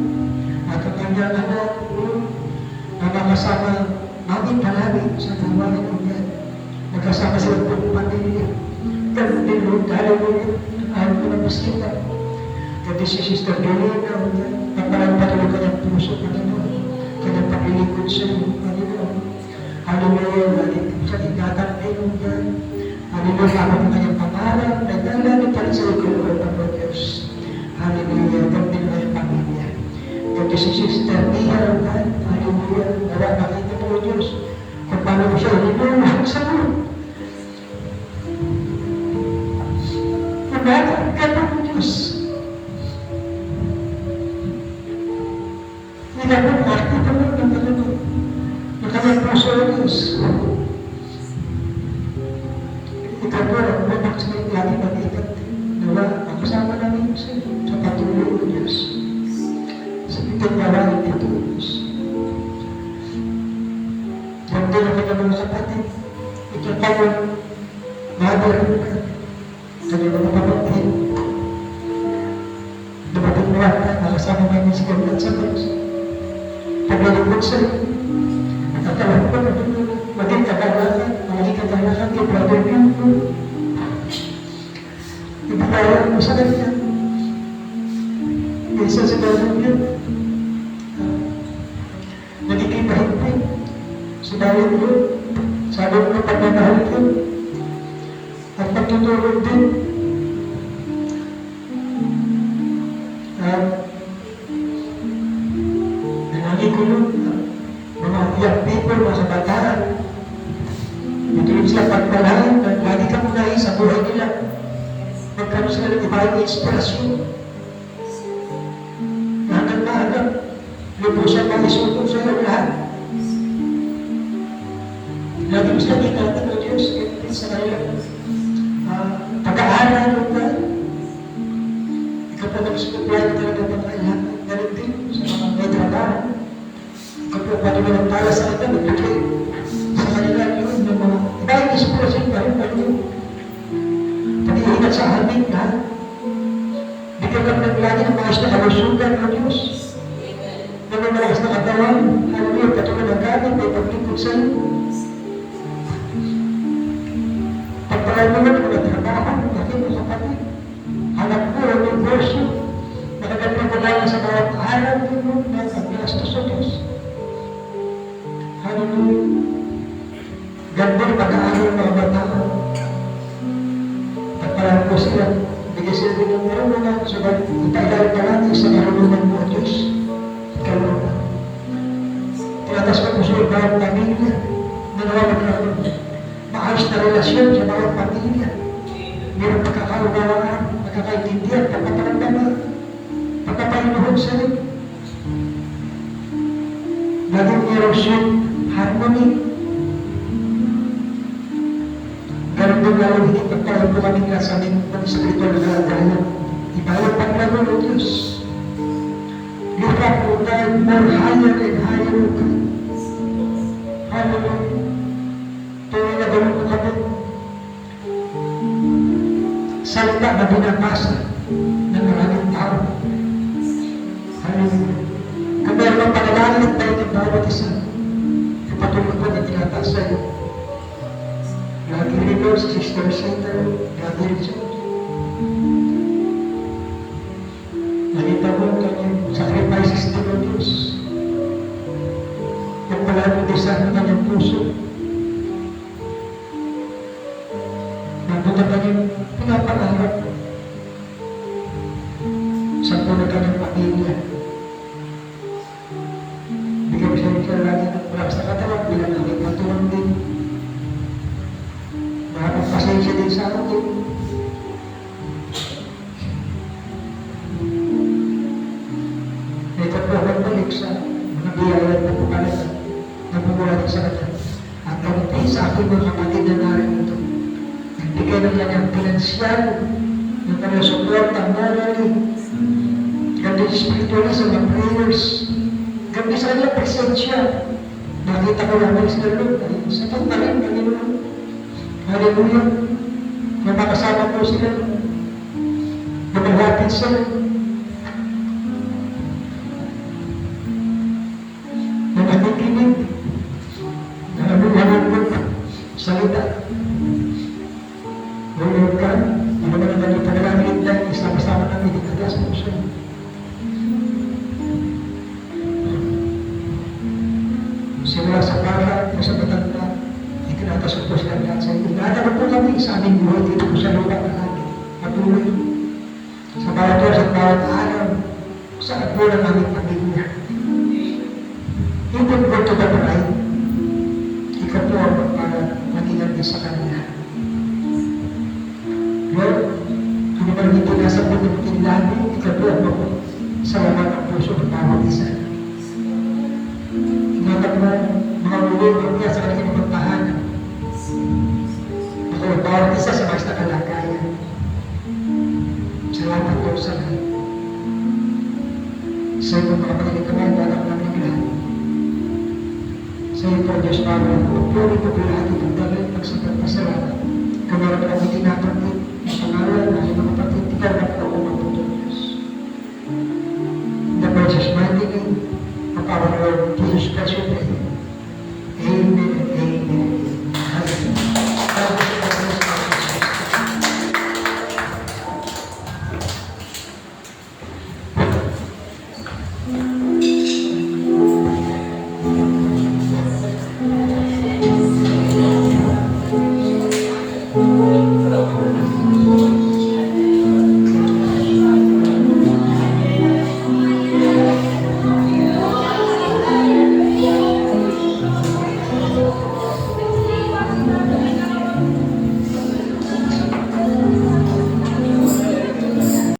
At ang kanyang anak, na makasama namin palagi sa gawain ng God. Nagkasama sila po ng pamilya. Ganun din, Lord, hallelujah. Ayaw ko ng bisita. Kasi si Sister Jolina, pagpalang patuloy kanyang puso, Panginoon. Kanyang pakilikod sa iyo, Panginoon. Hallelujah, lagi sa ingatan ay Lord. Hallelujah, ako ng kanyang pangalan, nagdalalo pa rin sa iyo, Lord, Panginoon Diyos. Hallelujah, gandin na yung pamilya. Kasi si Sister Mia, Lord, hallelujah, nawa nakita mo, Diyos, kung paano mo siya inulungan sa iyo. Umagat ka pa mo, Diyos. Hindi mo nakita mo ng talaga. Nakawag mo sa Diyos. Ikaw po, umagat sa mga lagi mag-ikat. Nawa, ang kasama namin sa patuloy mo, Diyos. Sa itong maraming ito, Diyos. Ganda na kita mga kapatid. Ito tayo, mother ka. Kanya mga pamangkin. Dumating mo ka, nakasama namin si Ganda sa Diyos. Paglalingkod sa iyo. Nagtatawag ko na maging kagalakan, maging kagalakan kay Brother Bimbo. Ibabayan mo sa kanya. Minsan si Brother Bimbo. Nagiging mahigpit. Sinabi mo, sabi mo pagmamahal ko. At pagtutulog din. Lagi ko nun, mga young people, mga kabataan, ito sila pagpalain, lagi ka munahin sa buhay nila. Magkaroon sila ng ibang inspirasyon. Hanggang maagang, lubusan ang isuto sa iyo lahat. Lagi mo sila natin, O Diyos, sa kanila. Pag-aaral, O God. Ikaw pa nag-supply talaga ng kailangan. Ganun din sa mga may trabaho. Ikaw po patuloy ng tala sa atin, nagbigay sa kanila yun, ng mga ibang inspirasyon pa rin, pag-iingat sa amin, ha? Bigyan kami ng lagi ng maayos na kalusugan, O Diyos. Ng mga malakas na katawan, hallelujah, patuloy ng gamit, may paglingkod sa iyo. Pagpalay mo lang, mga trabaho, natin mo kapatid. Hanap mo, ang negosyo, nakagandang pagkala sa bawat araw, na paglastos sa Diyos. Hallelujah. Gandang pag-aaral ng mga tao. Pagpalaan ko sila, bigay sila din ng marunungan, sabat ipailalim ka natin sa marunungan mo, Diyos. Ikaw naman. Tinatas ko sa bawat pamilya, na nawawag maayos na relasyon sa bawat pamilya. Mayroong pagkakaunawaan, pagkakaintindihan, pagpaparamdaman, pagpapainuhod sa iyo. Laging mayroong sweet harmony. Ganun din lalo hindi pagpalang ko kami nga sa aming pag-spiritual na kalagayan. Ibayang paglago, O Diyos. Lift up, O God, more higher and higher, O God. Hallelujah. Tuloy na ganun ko kami. Salita na binabasa ng maraming tao. Hallelujah. Kung meron ang panalalit tayo ng bawat isa, ipatuloy ko na tinataas sa iyo. Lagi rin ko sa Sister Center, lagi rin siya. Nakita mo ang kanyang sacrifices din ng Diyos. Yung palalo din sa kanyang puso. Napunta kanyang pinapangarap sa punong kanyang pamilya. Bigyan siya rin siya lagi ng malakas na katawan bilang aming matulong din. Makapagpasensya din sa akin. Ito po ang balik sa mga biyayat na pumalatan na pumulatin sa kanya. At kamutin sa akin mga kapatid na narin ito. Nagbigay ng kanyang pinansyal, ng kanyang support, ang morally, ganda spiritually sa mga prayers, ganda sa kanyang presensya. Nakita ko namin sa Lord, sapat na rin, Panginoon. Hallelujah. Na makasama po sila, na malapit sila, na nakikinig, na nabuhanap salita. Lord God, hindi naman ang ganito na namin tayo, isama-sama namin, ikatas po siya. sa aming buhay dito sa lupa na namin. Patuloy sa bawat oras at bawat araw sa agbo ng aming pamilya. Even go to the bride, ikaw po ang magpapanilan sa kanila. Lord, ano man hindi nasa pagkakitin namin, ikaw po ang salamat ang puso ng bawat isa. Ingatan mo, mga ulo, mga sa kanilang mga tahanan. Ako, bawat isa sa mas nakalagayan. Salamat po sa lahat. Sa iyo mga pagkakitaman, anak namin lahat. Sa iyo po, Diyos Panginoon, pupuri po lahat itong dahil pagsapat na salamat. Kamarap na hindi napanggit ang pangalan ng mga kapatid, ikaw na po umang po Diyos. In the precious mighty name of our Lord Jesus Christ, we pray.